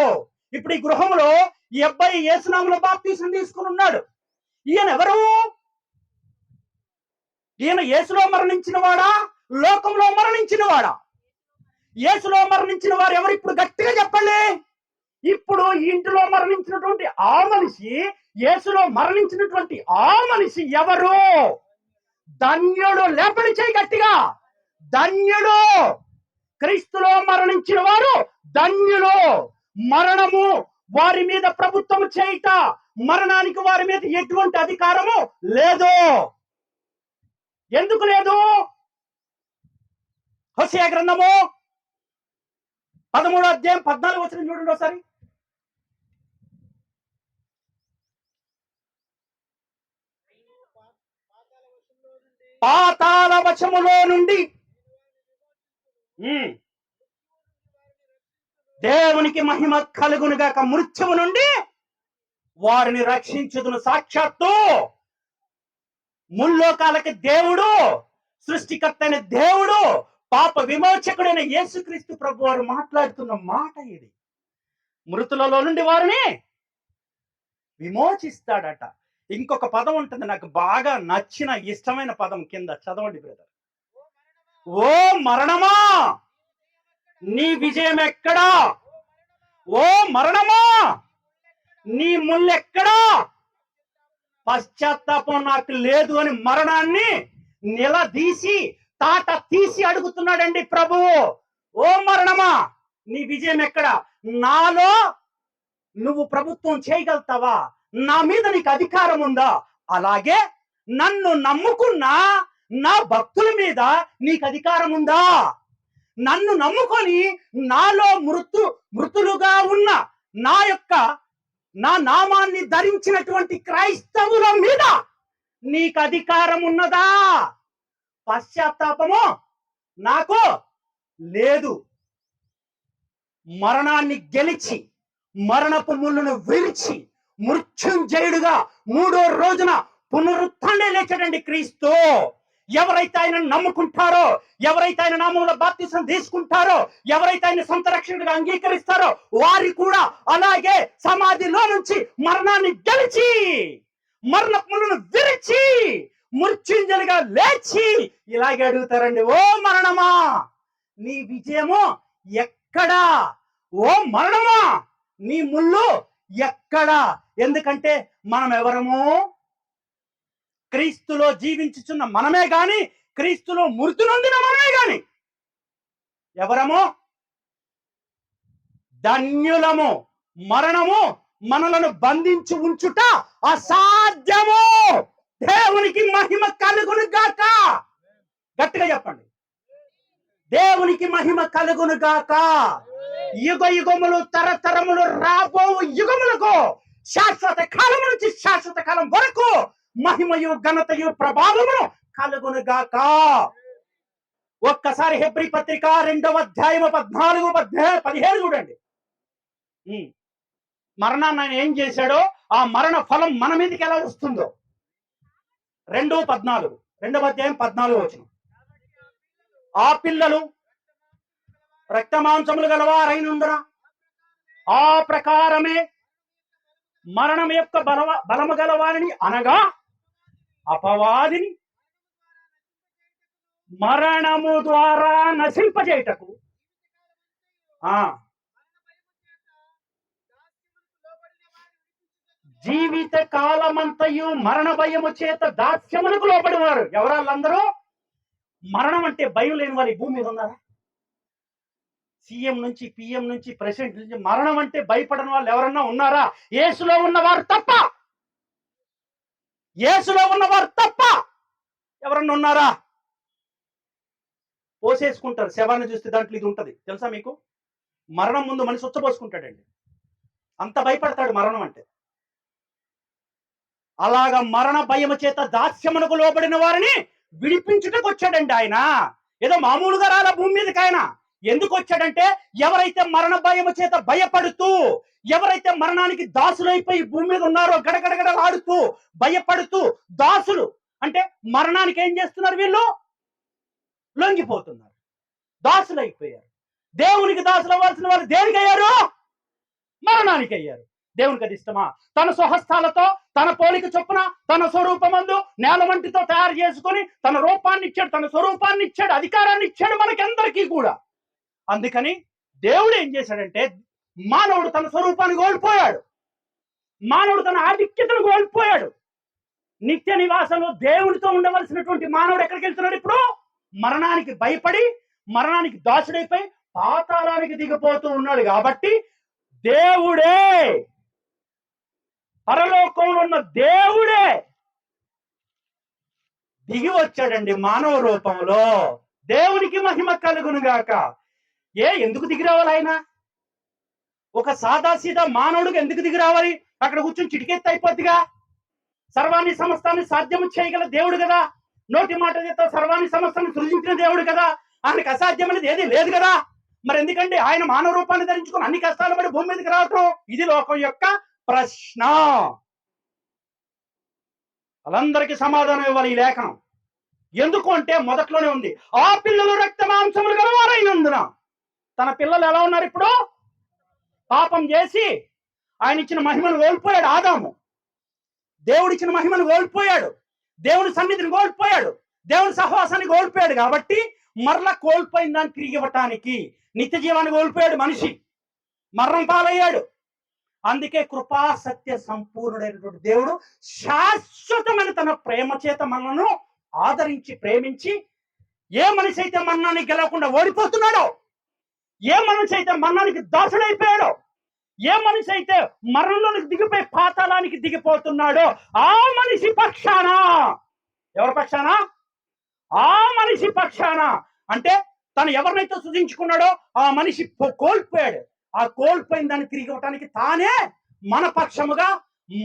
Speaker 1: ఇప్పుడు ఈ గృహంలో ఈ అబ్బాయి యేసునామములో బాప్తీసం తీసుకుని ఉన్నాడు. ఈయన ఎవరు? ఈయన యేసులో మరణించిన వాడా, లోకంలో మరణించిన వాడా? యేసులో మరణించిన వారు ఎవరు? ఇప్పుడు గట్టిగా చెప్పండి. ఇప్పుడు ఇంటిలో మరణించినటువంటి ఆ మనిషి, యేసులో మరణించినటువంటి ఆ మనిషి ఎవరు? ధన్యుడు. లేపడి చేయి గట్టిగా. ధన్యుడు. క్రీస్తులో మరణించిన వారు ధన్యులు. మరణము వారి మీద ప్రభుత్వం చేయుట, మరణానికి వారి మీద ఎటువంటి అధికారము లేదు. ఎందుకు లేదు? హోషేయ గ్రంథము 13వ అధ్యాయం 14వ వచనం చూడండి ఒకసారి. పాతాళ వశములో నుండి దేవునికి మహిమ కలుగునుగాక. మృత్యువు నుండి వారిని రక్షించుదును. సాక్షాత్తు ముల్లోకాలకి దేవుడు, సృష్టికర్త అయిన దేవుడు, పాప విమోచకుడైన యేసుక్రీస్తు ప్రభు వారు మాట్లాడుతున్న మాట ఇది. మృతులలో నుండి వారిని విమోచిస్తాడట. ఇంకొక పదం ఉంటుంది నాకు బాగా నచ్చిన ఇష్టమైన పదం, కింద చదవండి బ్రదర్. ఓ మరణమా నీ విజయం ఎక్కడా? ఓ మరణమా నీ ముల్లెక్కడా? పశ్చాత్తాపం నాకు లేదు అని మరణాన్ని నిలదీసి తాట తీసి అడుగుతున్నాడండి ప్రభువు. ఓ మరణమా నీ విజయం ఎక్కడ? నాలో నువ్వు ప్రభుత్వం చేయగలుగుతావా? నా మీద నీకు అధికారం ఉందా? అలాగే నన్ను నమ్ముకున్న నా భక్తుల మీద నీకు అధికారం ఉందా? నన్ను నమ్ముకొని నాలో మృతులుగా ఉన్న నా నామాన్ని ధరించినటువంటి క్రైస్తవుల మీద నీకు అధికారం ఉన్నదా? పశ్చాత్తాపము నాకు లేదు. మరణాన్ని గెలిచి మరణపు ముళ్ళను విరిచి మృత్యుంజయుడుగా 3వ రోజున పునరుత్థానం లేచాడండి క్రీస్తు. ఎవరైతే ఆయన నమ్ముకుంటారో, ఎవరైతే ఆయన నామములో బాప్తిసం తీసుకుంటారో, ఎవరైతే ఆయన సొంత రక్షకుడిగా అంగీకరిస్తారో వారి కూడా అలాగే సమాధిలో నుంచి మరణాన్ని గెలిచి మరణపు ముళ్ళను విరిచి మృత్యుంజయుడుగా లేచి ఇలాగే అడుగుతారండి, ఓ మరణమా నీ విజయము ఎక్కడా? ఓ మరణమా నీ ముళ్ళు ఎక్కడా? ఎందుకంటే మనం ఎవరము? క్రీస్తులో జీవించుచున్న మనమే గాని, క్రీస్తులో మృతి నొందిన మనమే గాని ఎవరము? ధన్యులము. మరణము మనలను బంధించి ఉంచుట అసాధ్యము. దేవునికి మహిమ కలుగును గాక. గట్టిగా చెప్పండి, దేవునికి మహిమ కలుగును గాక. యుగ యుగములు తరతరములు రాబో యుగములకు శాశ్వత కాలం నుంచి శాశ్వత కాలం వరకు మహిమయు ఘనతయు ప్రభావమును కలుగును గాక. ఒక్కసారి హెబ్రీ పత్రిక 2వ అధ్యాయము 14-15 చూడండి. మరణాన్ని ఆయన ఏం చేశాడో, ఆ మరణ ఫలం మన మీదకి ఎలా వస్తుందో. 2:14, 2వ అధ్యాయం 14వ వచనం. ఆ పిల్లలు రక్తమాంసములు గలవారైనందున ఆ ప్రకారమే మరణం యొక్క బలము గలవారిని అనగా అపవాదిని మరణము ద్వారా నశింపజేయుటకు జీవిత కాలమంతయు మరణ భయము చేత దాస్యమునకు లోబడివారు. ఎవరాళ్ళందరూ? మరణం అంటే భయం లేని వారు ఈ భూమి మీద ఉన్నారా? సీఎం నుంచి, పిఎం నుంచి, ప్రెసిడెంట్ నుంచి మరణం అంటే భయపడని వాళ్ళు ఎవరన్నా ఉన్నారా? యేసులో ఉన్నవారు తప్ప, యేసులో ఉన్నవారు తప్ప ఎవరన్నా ఉన్నారా? పోసేసుకుంటారు. శవాన్ని చూస్తే దాంట్లో ఇది ఉంటది తెలుసా మీకు? మరణం ముందు మనిషి ఉచ్చబోసుకుంటాడండి, అంత భయపడతాడు మరణం అంటే. అలాగా మరణ భయము చేత దాస్యమునకు లోబడిన వారిని విడిపించుటకు వచ్చాడండి ఆయన. ఏదో మామూలుగా రాలా భూమి మీదకి ఆయన. ఎందుకు వచ్చాడంటే, ఎవరైతే మరణ భయము చేత భయపడుతూ, ఎవరైతే మరణానికి దాసులైపోయి భూమి మీద ఉన్నారో, గడగడగడలాడుతూ భయపడుతూ, దాసులు అంటే మరణానికి ఏం చేస్తున్నారు వీళ్ళు? లొంగిపోతున్నారు, దాసులు అయిపోయారు. దేవునికి దాసులు అవ్వాల్సిన వారు దేనికి అయ్యారు? మరణానికి అయ్యారు. దేవునికి అది ఇష్టమా? తన స్వహస్తాలతో తన పోలిక చొప్పున తన స్వరూపమందు నేల వంటితో తయారు చేసుకొని తన రూపాన్ని ఇచ్చాడు, తన స్వరూపాన్ని ఇచ్చాడు, అధికారాన్ని ఇచ్చాడు మనకందరికీ కూడా. అందుకని దేవుడు ఏం చేశాడంటే, మానవుడు తన స్వరూపాన్ని కోల్పోయాడు, మానవుడు తన ఆధిక్యతను కోల్పోయాడు. నిత్య నివాసంలో దేవుడితో ఉండవలసినటువంటి మానవుడు ఎక్కడికి వెళ్తున్నాడు ఇప్పుడు? మరణానికి భయపడి, మరణానికి దాసుడైపోయి పాతాళానికి దిగిపోతూ ఉన్నాడు. కాబట్టి దేవుడే, పరలోకంలో ఉన్న దేవుడే దిగి వచ్చాడండి మానవ రూపంలో. దేవునికి మహిమ కలుగును గాక. ఎందుకు దిగి రావాలి ఆయన? ఒక సాదాసీదా మానవుడికి ఎందుకు దిగి రావాలి? అక్కడ కూర్చొని చిటికెత్తి అయిపోద్దిగా. సర్వాన్ని సమస్తాన్ని సాధ్యము చేయగల దేవుడు కదా, నోటి మాట చేత సర్వాన్ని సమస్తాన్ని సృజించిన దేవుడు కదా, ఆయనకు అసాధ్యం అనేది ఏది లేదు కదా. మరి ఎందుకంటే ఆయన మానవ రూపాన్ని ధరించుకుని అన్ని కష్టాలు పడి భూమి మీదకి రావటం? ఇది లోకం యొక్క ప్రశ్న. వాళ్ళందరికీ సమాధానం ఇవ్వాలి ఈ లేఖనం. ఎందుకు అంటే మొదట్లోనే ఉంది, ఆ పిల్లలు రక్త మాంసములు గలవారైనందున. తన పిల్లలు ఎలా ఉన్నారు ఇప్పుడు? పాపం చేసి ఆయన ఇచ్చిన మహిమను కోల్పోయాడు ఆదాము. దేవుడిచ్చిన మహిమను కోల్పోయాడు, దేవుని సన్నిధిని కోల్పోయాడు, దేవుని సహవాసాన్ని కోల్పోయాడు. కాబట్టి మరలా కోల్పోయిన దాన్ని తిరిగి ఇవ్వటానికి నిత్య జీవాన్ని కోల్పోయాడు మనిషి, మరణం పాలయ్యాడు. అందుకే కృపా సత్య సంపూర్ణుడైనటువంటి దేవుడు శాశ్వతమైన తన ప్రేమ చేత మనను ఆదరించి ప్రేమించి, ఏ మనిషి అయితే మరణానికి గెలవకుండా ఓడిపోతున్నాడో, ఏ మనిషి అయితే మరణానికి దాసుడైపోయాడో, ఏ మనిషి అయితే మరణంలోనికి దిగిపోయి పాతాళానికి దిగిపోతున్నాడో, ఆ మనిషి పక్షాన, ఎవరి పక్షాన? ఆ మనిషి పక్షాన. అంటే తను ఎవరినైతే సృజించుకున్నాడో ఆ మనిషి కోల్పోయాడు. ఆ కోల్పోయిన దాన్ని తిరిగి ఇవ్వటానికి తానే మన పక్షముగా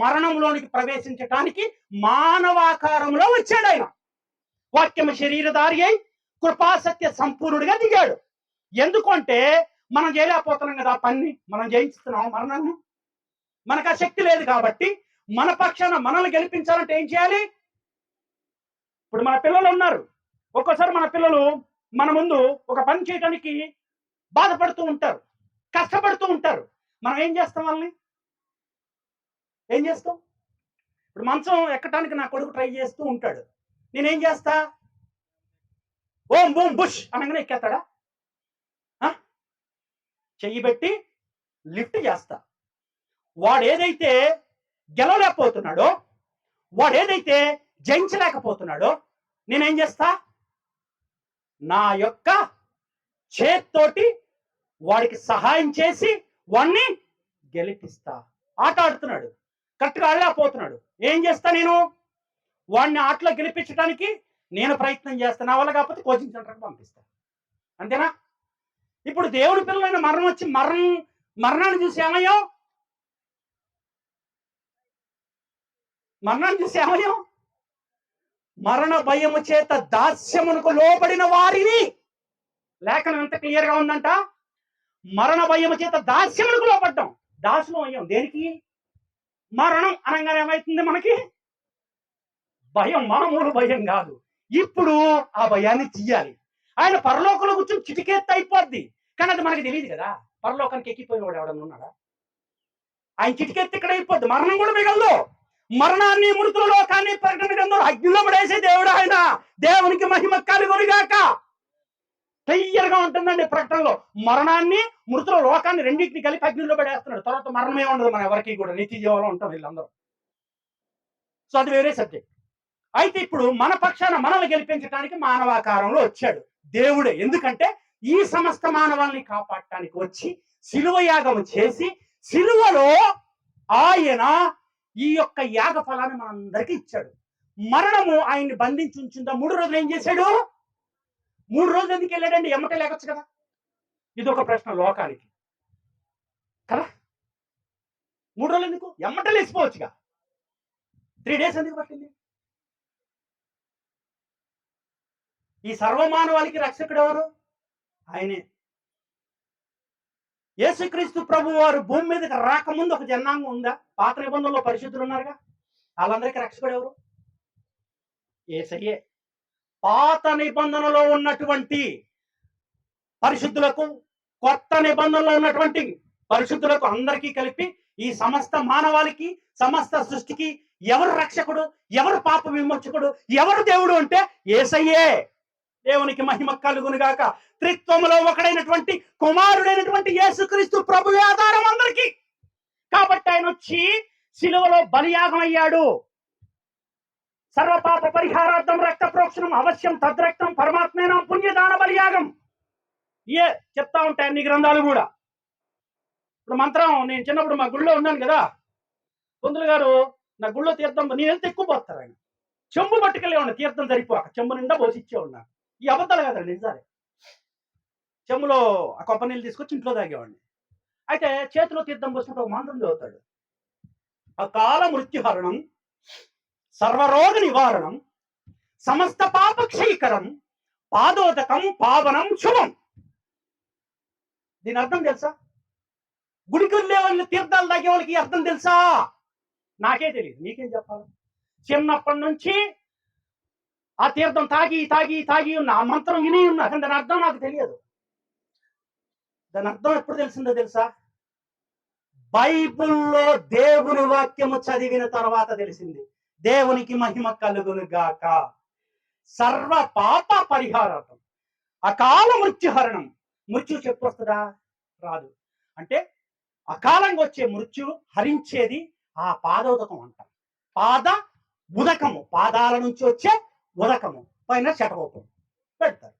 Speaker 1: మరణంలోనికి ప్రవేశించటానికి మానవాకారంలో వచ్చాడు ఆయన. వాక్యము శరీరధారి అయి కృపాసత్య సంపూర్ణుడిగా దిగాడు. ఎందుకంటే మనం చేయలేకపోతున్నాం కదా, ఆ పని మనం జయిస్తున్నాం మరణాన్ని. మనకు ఆ శక్తి లేదు కాబట్టి మన పక్షాన మనల్ని గెలిపించాలంటే ఏం చేయాలి? ఇప్పుడు మన పిల్లలు ఉన్నారు. ఒక్కోసారి మన పిల్లలు మన ముందు ఒక పని చేయడానికి బాధపడుతూ ఉంటారు, కష్టపడుతూ ఉంటారు. మనం ఏం చేస్తాం? వాళ్ళని ఏం చేస్తాం? ఇప్పుడు మంచం ఎక్కడానికి నా కొడుకు ట్రై చేస్తూ ఉంటాడు, నేనేం చేస్తా? ఓం బూమ్ బుష్ అనగానే ఎక్కేస్తాడా? చెయ్యి పెట్టి లిఫ్ట్ చేస్తా. వాడు ఏదైతే గెలవలేకపోతున్నాడో, వాడు ఏదైతే జయించలేకపోతున్నాడో, నేనేం చేస్తా? నా యొక్క చేత్తోటి వాడికి సహాయం చేసి వాడిని గెలిపిస్తా. ఆట ఆడుతున్నాడు, కరెక్ట్గా ఆడలేకపోతున్నాడు, ఏం చేస్తా? నేను వాడిని ఆటలో గెలిపించడానికి నేను ప్రయత్నం చేస్తా. నా వల్ల కాకపోతే కోచింగ్ సెంటర్కి పంపిస్తా. అంతేనా? ఇప్పుడు దేవుడి పిల్లలైన మరణం వచ్చి మరణాన్ని చూసి ఏమయ్యో? మరణాన్ని చూసి ఏమయ్యో? మరణ భయము చేత దాస్యమునకు లోబడిన వారిని. లేఖనం ఎంత క్లియర్ గా ఉందంట? మరణ భయము చేత దాస్యమునకు లోపడ్డాం, దాసులం అయ్యాం. దేనికి? మరణం అనగానే ఏమవుతుంది మనకి? భయం, మామూలు భయం కాదు. ఇప్పుడు ఆ భయాన్ని తీయాలి. ఆయన పరలోకంలో కూర్చొని చిటికెత్తి అయిపోద్ది, కానీ అది మనకి తెలియదు కదా. పరలోకానికి ఎక్కిపోయినవాడు ఎవడన్నా ఉన్నాడా? ఆయన చిటికెత్తి ఇక్కడ అయిపోద్ది, మరణం కూడా మిగలదు. మరణాన్ని, మృతుల లోకాన్ని ప్రకటన గ్రంథంలో అగ్నిలో పడేసే దేవుడు ఆయన. దేవునికి మహిమ కలుగునుగాక. క్లియర్ గా ఉంటుందండి ప్రకటనలో. మరణాన్ని, మృతుల లోకాన్ని రెండింటిని కలిపి అగ్నిలో పడేస్తున్నాడు. తర్వాత మరణమే ఉండదు మన ఎవరికి కూడా, నిత్య జీవంలో ఉంటాం వీళ్ళందరూ. సో అది వేరే సబ్జెక్ట్. అయితే ఇప్పుడు మన పక్షాన మనల్ని గెలిపించడానికి మానవాకారంలో వచ్చాడు దేవుడే. ఎందుకంటే ఈ సమస్త మానవాల్ని కాపాడటానికి వచ్చి శిలువ యాగం చేసి శిలువలో ఆయన ఈ యొక్క యాగ ఫలాన్ని మనందరికీ ఇచ్చాడు. మరణము ఆయన్ని బంధించి ఉంచిందా? 3 రోజులు ఏం చేశాడు? 3 రోజులు ఎందుకు వెళ్ళాడండి? ఎమ్మటే లేకొచ్చు కదా. ఇది ఒక ప్రశ్న లోకానికి కదా. 3 రోజులు ఎందుకు? ఎమ్మటే లేచిపోవచ్చుగా. 3 days ఎందుకు పట్టింది? ఈ సర్వమానవాళికి రక్షకుడు ఎవరు? ఆయనే. యేసుక్రీస్తు ప్రభు వారు భూమి మీదకి రాకముందు ఒక జనాంగం ఉందా? పాత నిబంధనలో పరిశుద్ధులు ఉన్నారుగా, వాళ్ళందరికీ రక్షకుడు ఎవరు? యేసయ్యే. పాత నిబంధనలో ఉన్నటువంటి పరిశుద్ధులకు, కొత్త నిబంధనలో ఉన్నటువంటి పరిశుద్ధులకు అందరికీ కలిపి ఈ సమస్త మానవాళికి, సమస్త సృష్టికి ఎవరు రక్షకుడు, ఎవరు పాప విమోచకుడు, ఎవరు దేవుడు అంటే యేసయ్యే. దేవునికి మహిమ కలుగును గాక. త్రిత్వములో ఒకడైనటువంటి కుమారుడైనటువంటి యేసుక్రీస్తు ప్రభువే ఆధారం అందరికీ. కాబట్టి ఆయన వచ్చి శిలువలో బలియాగం అయ్యాడు. సర్వపాప పరిహారార్థం రక్త ప్రోక్షణం అవశ్యం తద్రక్తం పరమాత్మేనా పుణ్యదాన బలియాగం. చెప్తా ఉంటాయి అన్ని గ్రంథాలు కూడా. ఇప్పుడు మంత్రం, నేను చిన్నప్పుడు మా గుళ్ళో ఉన్నాను కదా, పొందులు గారు నా గుళ్ళో తీర్థం నేను వెళ్తే ఎక్కువ పోతారు. ఆయన చెంబు పట్టుకెళ్ళేవాడిని, తీర్థం సరిపోక చెంబు నిండా పోసిచ్చేవాడిని. ఈ అబద్ధాలు కదండి, నిజాలే. చెంబులో ఆ కొబ్బరి నీళ్ళు తీసుకొచ్చి ఇంట్లో తాగేవాడిని. అయితే చేతిలో తీర్థం పోసినప్పుడు ఒక మంత్రం చదువుతాడు. అకాల మృత్యుహరణం, సర్వరోగ నివారణం, సమస్త పాపక్షయీకరం, పాదోదకం పావనం శుభం. దీని అర్థం తెలుసా? గుడికి వెళ్ళే వాళ్ళు, తీర్థాలు తాగే వాళ్ళకి అర్థం తెలుసా? నాకే తెలియదు, మీకేం చెప్పాలి? చిన్నప్పటి నుంచి ఆ తీర్థం తాగి తాగి తాగి ఉన్న ఆ మంత్రం విని ఉన్నా, కానీ దాని అర్థం నాకు తెలియదు. దాని అర్థం ఎప్పుడు తెలిసిందో తెలుసా? బైబిల్లో దేవుని వాక్యము చదివిన తర్వాత తెలిసింది. దేవునికి మహిమ కలుగును గాక. సర్వ పాప పరిహారార్థం, అకాల మృత్యుహరణం. మృత్యు చెప్పొస్తుందా? రాదు. అంటే అకాలంగా వచ్చే మృత్యు హరించేది ఆ పాదోదకం అంటాం. పాద ఉదకము, పాదాల నుంచి వచ్చే ఉదకము, పైన శటకోపం పెడతారు.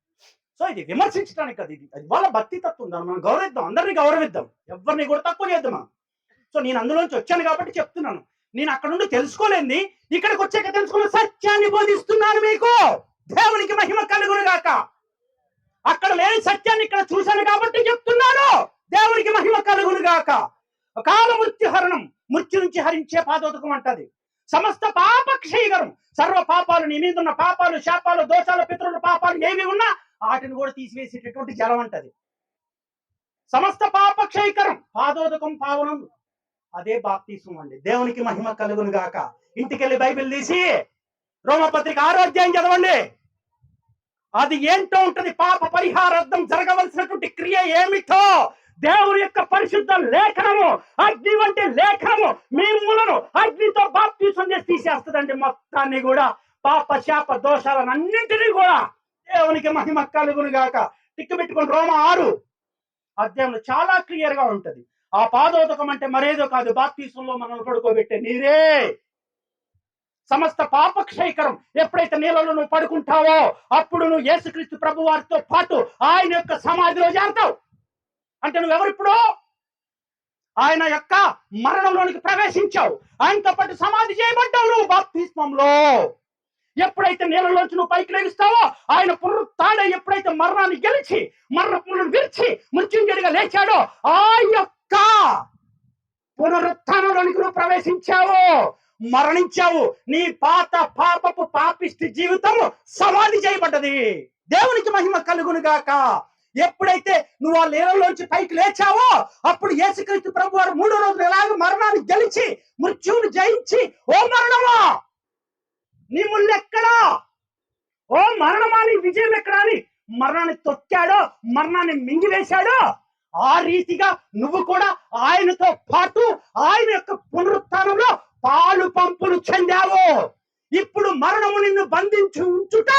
Speaker 1: సో ఇది విమర్శించడానికి కదా, ఇది వాళ్ళ భక్తి తత్వం. దాన్ని మనం గౌరవిద్దాం, అందరినీ గౌరవిద్దాం, ఎవరిని కూడా తక్కువ చేద్దాం మనం. సో నేను అందులోంచి వచ్చాను కాబట్టి చెప్తున్నాను. నేను అక్కడ నుండి తెలుసుకోలేంది ఇక్కడికి వచ్చాక తెలుసుకున్న సత్యాన్ని బోధిస్తున్నాను మీకు. దేవునికి మహిమ కలుగును గాక. అక్కడ లేని సత్యాన్ని ఇక్కడ చూశాను కాబట్టి చెప్తున్నాను. దేవునికి మహిమ కలుగును గాక. అకాల మృత్యుహరణం, మృత్యు నుంచి హరించే పాదోదకం అంటది. సమస్త పాపక్షయీకరం, సర్వ పాపాలు, నీ మీద ఉన్న పాపాలు, శాపాలు, దోషాలు, పితరుల పాపాలు ఏవి ఉన్నా వాటిని కూడా తీసివేసేటటువంటి జలం అంటది. సమస్త పాపక్షయీకరం, పాదోదకం పావనం, అదే బాప్తిస్మం అండి. దేవునికి మహిమ కలుగును గాక. ఇంటికెళ్ళి బైబిల్ తీసి రోమపత్రిక 6వ అధ్యాయం చదవండి. అది ఏంటో ఉంటది. పాప పరిహారార్థం జరగవలసినటువంటి క్రియ ఏమిటో దేవుని యొక్క పరిశుద్ధ లేఖనము, అగ్ని వంటి లేఖనము మిమ్ములను అగ్నితో బాప్తిసం చేసి తీసేస్తుందండి. మొత్తాన్ని కూడా, పాప శాప దోషాలన్నింటినీ కూడా. దేవునికి మహిమ కలుగును గాక. టిక్కు పెట్టుకుని రోమ 6 అధ్యాయంలో చాలా క్లియర్ గా ఉంటది. ఆ పాదోదకం అంటే మరేదో కాదు, బాప్తిసంలో మనల్ని పడుకోబెట్టే నీరే. సమస్త పాపక్షయీకరం. ఎప్పుడైతే నీళ్ళలో నువ్వు పడుకుంటావో అప్పుడు నువ్వు యేసుక్రీస్తు ప్రభు వారితో పాటు ఆయన యొక్క సమాధిలో చేరతావు. అంటే నువ్వెవరిప్పుడు ఆయన యొక్క మరణంలోనికి ప్రవేశించావు, ఆయనతో పాటు సమాధి చేయబడ్డావు నువ్వు బాప్తిస్మంలో. ఎప్పుడైతే నీళ్ళలోంచి నువ్వు పైకి లేస్తావో ఆయన పునరుత్థానం, ఎప్పుడైతే మరణాన్ని గెలిచి మరణపులను విరిచి మృత్యుంజయుడిగా లేచాడో ఆ యొక్క పునరుత్థానంలోనికి నువ్వు ప్రవేశించావు, మరణించావు. నీ పాత పాపపు పాపిష్టి జీవితము సమాధి చేయబడ్డది. దేవునికి మహిమ కలుగును గాక. ఎప్పుడైతే నువ్వు ఆ నీళ్ళలోంచి పైకి లేచావో అప్పుడు యేసుక్రీస్తు ప్రభు వారు 3వ రోజున ఎలాగ మరణాన్ని గెలిచి మృత్యువుని జయించి, ఓ మరణమా నీ ముళ్ళెక్కడా, ఓ మరణమా నీ విజయం ఎక్కడా అని మరణాన్ని తొక్కాడో, మరణాన్ని మింగివేశాడో, ఆ రీతిగా నువ్వు కూడా ఆయనతో పాటు ఆయన యొక్క పునరుత్థానంలో పాలు పంపులు చెందావు. ఇప్పుడు మరణము నిన్ను బంధించి ఉంచుట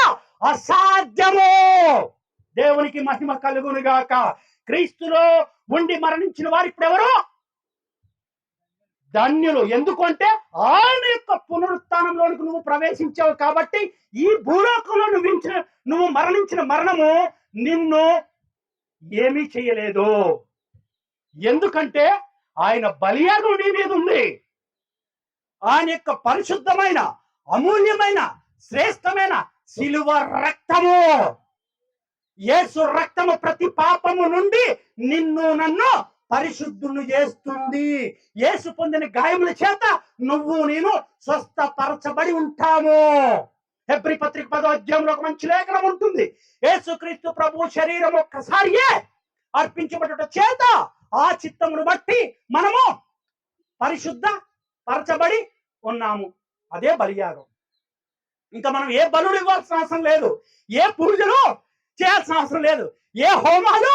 Speaker 1: అసాధ్యము. దేవునికి మహిమ కలుగును గాక. క్రీస్తులో ఉండి మరణించిన వారు ఇప్పుడు ఎవరు? ధన్యులు. ఎందుకంటే ఆయన యొక్క పునరుత్థానంలోనికి నువ్వు ప్రవేశించావు కాబట్టి ఈ భూలోకంలో నువ్వు మరణించిన మరణము నిన్ను ఏమీ చేయలేదు. ఎందుకంటే ఆయన బలియాగం నీ మీద ఉంది. ఆయన యొక్క పరిశుద్ధమైన, అమూల్యమైన, శ్రేష్టమైన శిలువ రక్తము, యేసు రక్తము ప్రతి పాపము నుండి నిన్ను నన్ను పరిశుద్ధుని చేస్తుంది. యేసు పొందిన గాయముల చేత నువ్వు నేను స్వస్థపరచబడి ఉంటాము. హెబ్రీ పత్రిక 10వ అధ్యాయంలో ఒక మంచి లేఖనం ఉంటుంది. యేసుక్రీస్తు ప్రభు శరీరం ఒక్కసారియే అర్పించబడుట చేత ఆ చిత్తమును బట్టి మనము పరిశుద్ధ పరచబడి ఉన్నాము. అదే బలియాగం. ఇంకా మనం ఏ బలులు ఇవ్వాల్సిన అవసరం లేదు, ఏ పూజలు చేయాల్సిన అవసరం లేదు, ఏ హోమాలు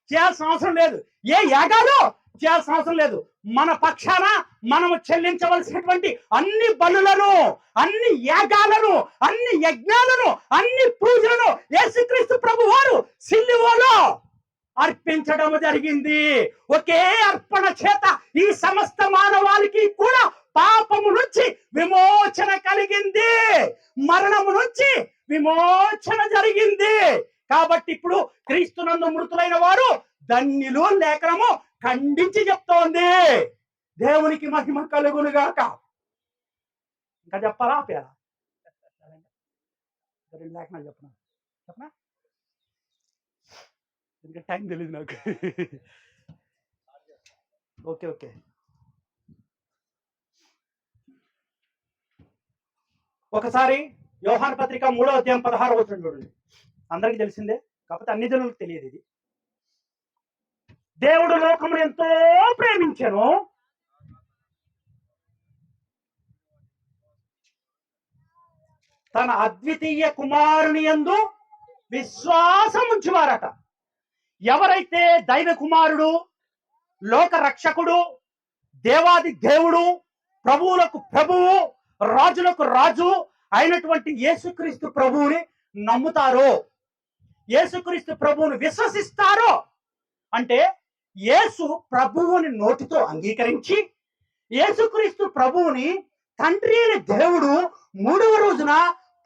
Speaker 1: చేయాల్సిన అవసరం లేదు, ఏ యాగాలు చేయాల్సిన అవసరం లేదు. మన పక్షాన మనము చెల్లించవలసినటువంటి అన్ని బలులను, అన్ని యాగాలను, అన్ని యజ్ఞాలను, అన్ని పూజలను యేసుక్రీస్తు ప్రభు వారు సిలువలో అర్పించడం జరిగింది. ఒకే అర్పణ చేత ఈ సమస్త మానవాళికి కూడా పాపము నుంచి విమోచన కలిగింది, మరణము నుంచి విమోచన జరిగింది. కాబట్టి ఇప్పుడు క్రీస్తునందు మృతులైన వారు ధన్యులు లేఖనము ఖండించి చెప్తోంది. దేవునికి మహిమ కలుగునుగాక. ఇంకా చెప్పాలా పేరా? లేఖనాలు చెప్పనా? చెప్పనా? ఇంకా టైం తెలియదు నాకు. Okay okay. ఒకసారి యోహాను పత్రిక 3వ అధ్యాయం 16వ వచనం చూడండి. అందరికీ తెలిసిందే, కాకపోతే అన్ని జనులకు తెలియదు ఇది. దేవుడు లోకమును ఎంతో ప్రేమించెను, తన అద్వితీయ కుమారుని యందు విశ్వాసం ఉంచువారట. ఎవరైతే దైవ కుమారుడు, లోక రక్షకుడు, దేవాది దేవుడు, ప్రభువులకు ప్రభువు, రాజులకు రాజు అయినటువంటి యేసుక్రీస్తు ప్రభువుని నమ్ముతారో, యేసుక్రీస్తు ప్రభువుని విశ్వసిస్తారో, అంటే యేసు ప్రభువుని నోటితో అంగీకరించి యేసుక్రీస్తు ప్రభువుని తండ్రి అయిన దేవుడు 3వ రోజున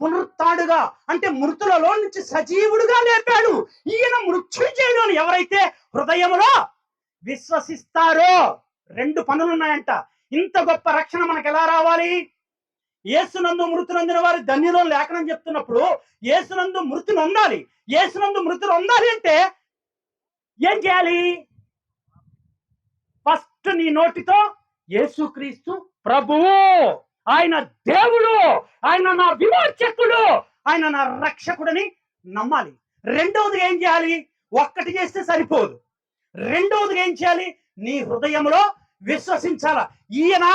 Speaker 1: పునరుత్థానుడుగా, అంటే మృతులలో నుంచి సజీవుడుగా లేపాడు. ఈయన మృత్యుంజయుడు అని ఎవరైతే హృదయంలో విశ్వసిస్తారో, 2 పనులు ఉన్నాయంట. ఇంత గొప్ప రక్షణ మనకు ఎలా రావాలి? యేసునందు మృతి నొందిన వారి ధన్యులు లేఖనం చెప్తున్నప్పుడు యేసునందు మృతి నొందాలి. యేసునందు మృతి నొందాలి అంటే ఏం చేయాలి? ఫస్ట్ నీ నోటితో యేసుక్రీస్తు ప్రభువు, ఆయన దేవుడు, ఆయన నా విమోచకుడు, ఆయన నా రక్షకుడని నమ్మాలి. రెండవదిగా ఏం చేయాలి? ఒక్కటి చేస్తే సరిపోదు. రెండవదిగా ఏం చేయాలి? నీ హృదయంలో విశ్వసించాల. ఈయన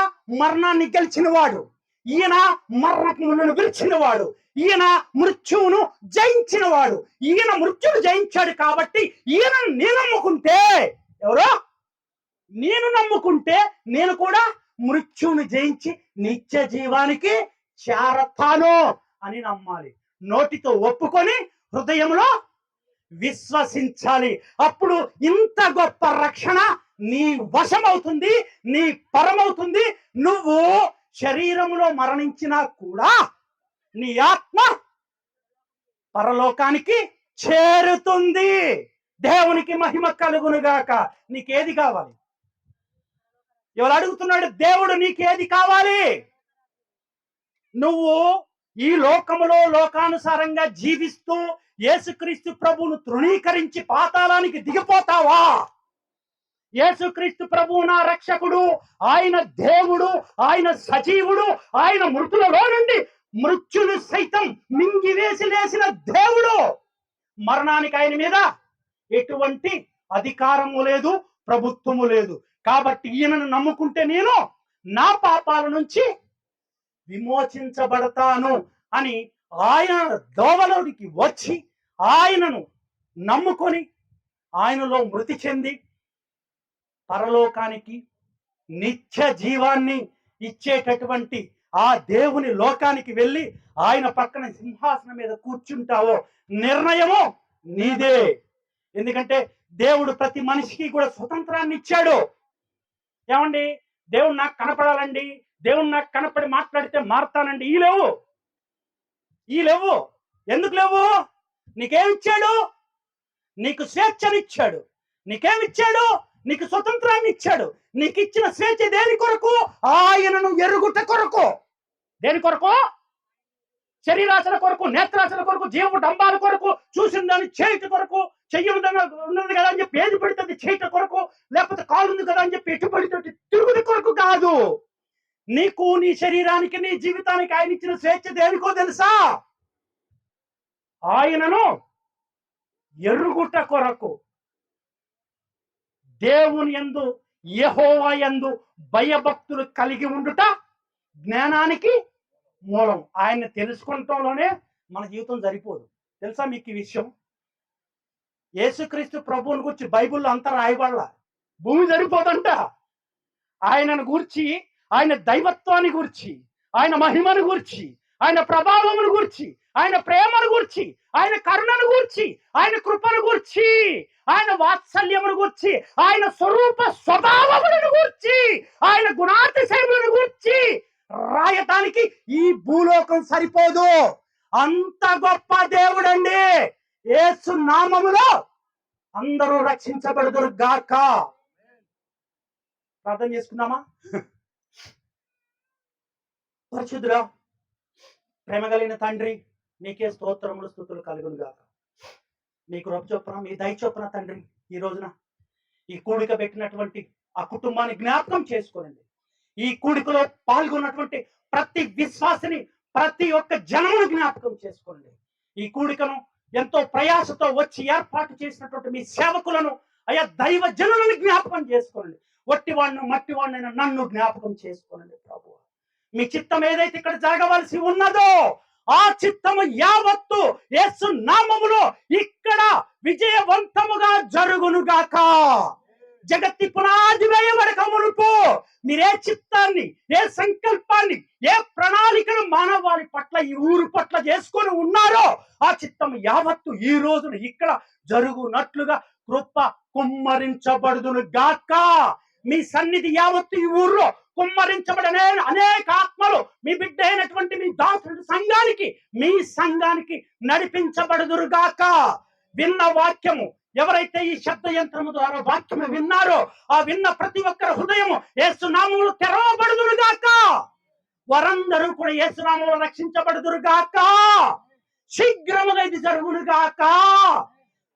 Speaker 1: మరణాన్ని గెలిచిన వాడు, ఈయన మరణమును విరిచిన వాడు, ఈయన మృత్యువును జయించిన వాడు, ఈయన మృత్యువును జయించాడు. కాబట్టి ఈయన నేను నమ్ముకుంటే, ఎవరో నేను నమ్ముకుంటే నేను కూడా మృత్యువును జయించి నిత్య జీవానికి చేరతాను అని నమ్మాలి. నోటితో ఒప్పుకొని హృదయంలో విశ్వసించాలి. అప్పుడు ఇంత గొప్ప రక్షణ నీ వశమవుతుంది, నీ పరమవుతుంది. నువ్వు శరీరంలో మరణించినా కూడా నీ ఆత్మ పరలోకానికి చేరుతుంది. దేవునికి మహిమ కలుగునుగాక. నీకేది కావాలి? ఎవరు అడుగుతున్నాడు? దేవుడు నీకేది కావాలి? నువ్వు ఈ లోకములో లోకానుసారంగా జీవిస్తూ యేసుక్రీస్తు ప్రభువును తృణీకరించి పాతాళానికి దిగిపోతావా? యేసుక్రీస్తు ప్రభువు నా రక్షకుడు, ఆయన దేవుడు, ఆయన సజీవుడు, ఆయన మృతులలో నుండి మృత్యును సైతం మింగివేసి లేసిన దేవుడు. మరణానికి ఆయన మీద ఎటువంటి అధికారము లేదు, ప్రభుత్వము లేదు. కాబట్టి ఈయనను నమ్ముకుంటే నేను నా పాపాల నుంచి విమోచించబడతాను అని ఆయన దోవలోనికి వచ్చి ఆయనను నమ్ముకొని ఆయనలో మృతి చెంది పరలోకానికి నిత్య జీవాన్ని ఇచ్చేటటువంటి ఆ దేవుని లోకానికి వెళ్ళి ఆయన పక్కన సింహాసనం మీద కూర్చుంటావో నిర్ణయము నీదే. ఎందుకంటే దేవుడు ప్రతి మనిషికి కూడా స్వతంత్రాన్ని ఇచ్చాడు. ఏమండి, దేవుడు నాకు కనపడాలండి, దేవుడు నాకు కనపడి మాట్లాడితే మారుతానండి, ఈ లేవు. ఎందుకు లేవు? నీకేమిచ్చాడు? నీకు స్వేచ్ఛనిచ్చాడు. నీకేమిచ్చాడు? నీకు స్వతంత్రాన్ని ఇచ్చాడు. నీకు ఇచ్చిన స్వేచ్ఛ దేని కొరకు? ఆయనను ఎరుగుట కొరకు. దేని కొరకు? శరీరాచన కొరకు, నేత్రాచన కొరకు, జీవపు డంబాల కొరకు, చూసిన దాన్ని చేయుట కొరకు, ఉన్నది కదా అని చెప్పి ఏది పడితే చేయుట కొరకు, లేకపోతే కాలు ఉంది కదా అని చెప్పి ఎటు పడితే తిరుగుట కొరకు కాదు. నీకు, నీ శరీరానికి, నీ జీవితానికి ఆయన ఇచ్చిన స్వేచ్ఛ దేనికో తెలుసా? ఆయనను ఎరుగుట కొరకు. దేవుని యందు, యెహోవా యందు భయభక్తులు కలిగి ఉండుట జ్ఞానానికి మూలం. ఆయన్ని తెలుసుకుంటంలోనే మన జీవితం సరిపోదు. తెలుసా మీకు ఈ విషయం? యేసుక్రీస్తు ప్రభువుని గురించి బైబిల్లో అంతా రాయబడలా. భూమి సరిపోదంట. ఆయనను గూర్చి, ఆయన దైవత్వాన్ని గూర్చి, ఆయన మహిమను గూర్చి, ఆయన ప్రభావమును గూర్చి, ఆయన ప్రేమను గూర్చి, ఆయన కరుణను గూర్చి, ఆయన కృపను గూర్చి, ఆయన వాత్సల్యమును గూర్చి, ఆయన స్వరూప స్వభావములను గూర్చి, ఆయన గుణాతిశయములను గూర్చి రాయటానికి ఈ భూలోకం సరిపోదు. అంత గొప్ప దేవుడండి. యేసు నామములో అందరూ రక్షించబడుదురు గాక. ప్రార్థన చేసుకుందామా? పరిశుద్ధుడా, ప్రేమ కలిగిన తండ్రి, నీకే స్తోత్రములు స్తుతులు కలుగును గాక. మీ కృప చొప్పున, మీ దయ చొప్పున తండ్రి, ఈ రోజున ఈ కూడిక పెట్టినటువంటి ఆ కుటుంబాన్ని జ్ఞాపకం చేసుకోనండి. ఈ కూడికలో పాల్గొన్నటువంటి ప్రతి విశ్వాసిని, ప్రతి ఒక్క జనమును జ్ఞాపకం చేసుకోండి. ఈ కూడికను ఎంతో ప్రయాసతో వచ్చి ఏర్పాటు చేసినటువంటి మీ సేవకులను, అయా దైవ జనులను జ్ఞాపకం చేసుకోండి. వట్టివాడిని, మట్టివాడినైనా నన్ను జ్ఞాపకం చేసుకోనండి ప్రభువా. మీ చిత్తం ఏదైతే ఇక్కడ జరగవలసి ఉన్నదో ఆ చిత్తము యావత్తు యేసు నామములో ఇక్కడ విజయవంతముగా జరుగునుగాక. జగత్తి పునాది వేయబడక మునుపు మీరే చిత్తాన్ని, ఏ సంకల్పాన్ని, ఏ ప్రణాళికను మానవాళి పట్ల, ఈ ఊరు పట్ల చేసుకొని ఉన్నారో ఆ చిత్తం యావత్తు ఈ రోజున ఇక్కడ జరుగునట్లుగా కృప కుమ్మరించబడుదును గాక. మీ సన్నిధి యావత్తు ఈ ఊర్లో కుమ్మరించబడనే అనేక ఆత్మలు మీ బిడ్డ అయినటువంటి మీ దాసుడి సంఘానికి, మీ సంఘానికి నడిపించబడుదురు గాక. విన్న వాక్యము ఎవరైతే ఈ శబ్ద యంత్రము ద్వారా వాక్యము విన్నారో ఆ విన్న ప్రతి ఒక్కరి హృదయము యేసు నామములో తెరవబడుదురు గాక. వారందరూ కూడా యేసు నామములో రక్షించబడుదురు గాక. శీఘ్రముగా ఇది జరుగును గాక.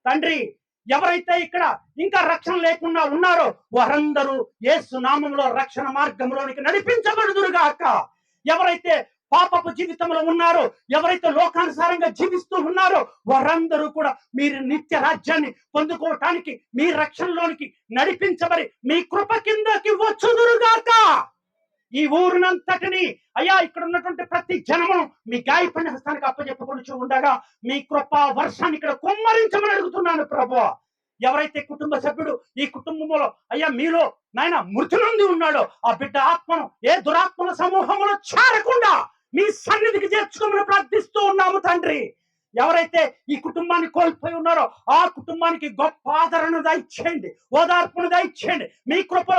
Speaker 1: తండ్రి, ఎవరైతే ఇక్కడ ఇంకా రక్షణ లేకుండా ఉన్నారో వారందరూ యేసు నామములో రక్షణ మార్గంలోనికి నడిపించబడుదురు గాక. ఎవరైతే పాపపు జీవితంలో ఉన్నారో, ఎవరైతే లోకానుసారంగా జీవిస్తూ ఉన్నారో వారందరూ కూడా మీరు నిత్య రాజ్యాన్ని పొందుకోవటానికి, మీ రక్షణలోనికి నడిపించబడి మీ కృప కిందకి వచ్చుదురుగాక. ఈ ఊరినంతటిని అయ్యా, ఇక్కడ ఉన్నటువంటి ప్రతి జనమును మీ గాయపడిన హస్తానికి అప్పచెప్పుకొని ఉండగా మీ కృప వర్షాన్ని ఇక్కడ కుమ్మరించమని అడుగుతున్నాను ప్రభువా. ఎవరైతే కుటుంబ సభ్యుడు ఈ కుటుంబంలో అయ్యా మీలో నాయన మృతి నుండి ఉన్నాడో ఆ బిడ్డ ఆత్మను ఏ దురాత్మల సమూహంలో చేరకుండా మీ సన్నిధికి చేర్చుకోమని ప్రార్థిస్తూ ఉన్నాము తండ్రి. ఎవరైతే ఈ కుటుంబాన్ని కోల్పోయి ఉన్నారో ఆ కుటుంబానికి గొప్ప ఆదరణ దయచేయండి, ఓదార్పును దయచేయండి. మీ కృప